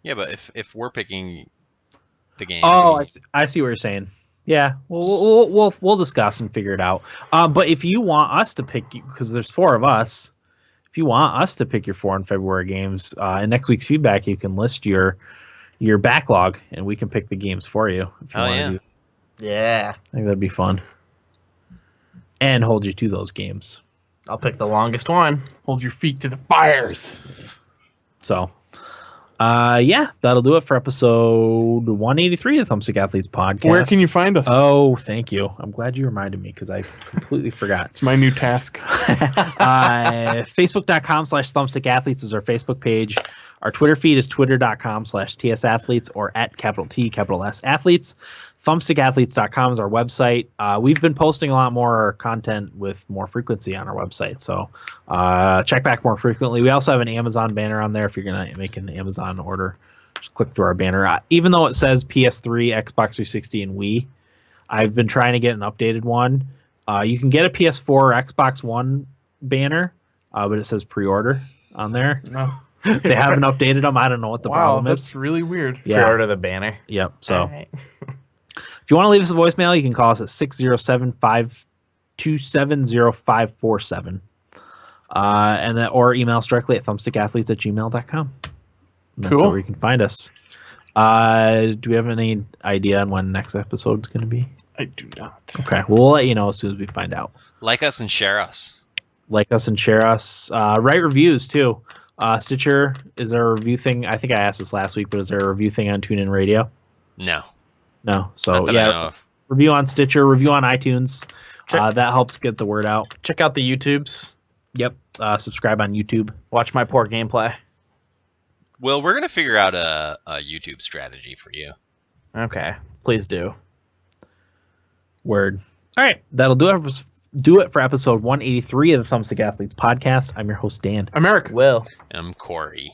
Yeah, but if we're picking the games. Oh, I see what you're saying. Yeah, we'll discuss and figure it out. But if you want us to pick, because there's 4 of us, if you want us to pick your 4 in February games, in next week's feedback, you can list your backlog, and we can pick the games for you. If you Oh, want yeah. to. Yeah. I think that'd be fun. And hold you to those games. I'll pick the longest one. Hold your feet to the fires. So, yeah, that'll do it for episode 183 of Thumbstick Athletes podcast. Where can you find us? Oh, thank you. I'm glad you reminded me because I completely forgot. It's my new task. Facebook.com/Thumbstick Athletes is our Facebook page. Our Twitter feed is twitter.com/TS Athletes or at @T_S Athletes. Thumbstickathletes.com is our website. We've been posting a lot more content with more frequency on our website, so check back more frequently. We also have an Amazon banner on there if you're going to make an Amazon order. Just click through our banner. Even though it says PS3, Xbox 360, and Wii, I've been trying to get an updated one. You can get a PS4 or Xbox One banner, but it says pre-order on there. No. They haven't updated them. I don't know what the problem is. That's really weird. Yeah. Pre-order the banner. Yep. So All right. if you want to leave us a voicemail, you can call us at 607-527-0547. Or email us directly at thumbstickathletes@gmail.com. That's Cool. where you can find us. Do we have any idea on when next episode's going to be? I do not. Okay. We'll let you know as soon as we find out. Like us and share us. Like us and share us. Write reviews too. Stitcher, is there a review thing? I think I asked this last week, but is there a review thing on TuneIn Radio? No. No. So Not that I know yeah, of. review on Stitcher, review on iTunes. That helps get the word out. Check out the YouTubes. Yep. Subscribe on YouTube. Watch my poor gameplay. Well, we're gonna figure out a YouTube strategy for you. Okay. Please do. Word. All right. That'll do it for episode 183 of the Thumbstick Athletes podcast. I'm your host, Dan. America. Will. I'm Corey.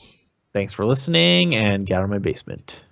Thanks for listening, and get out of my basement.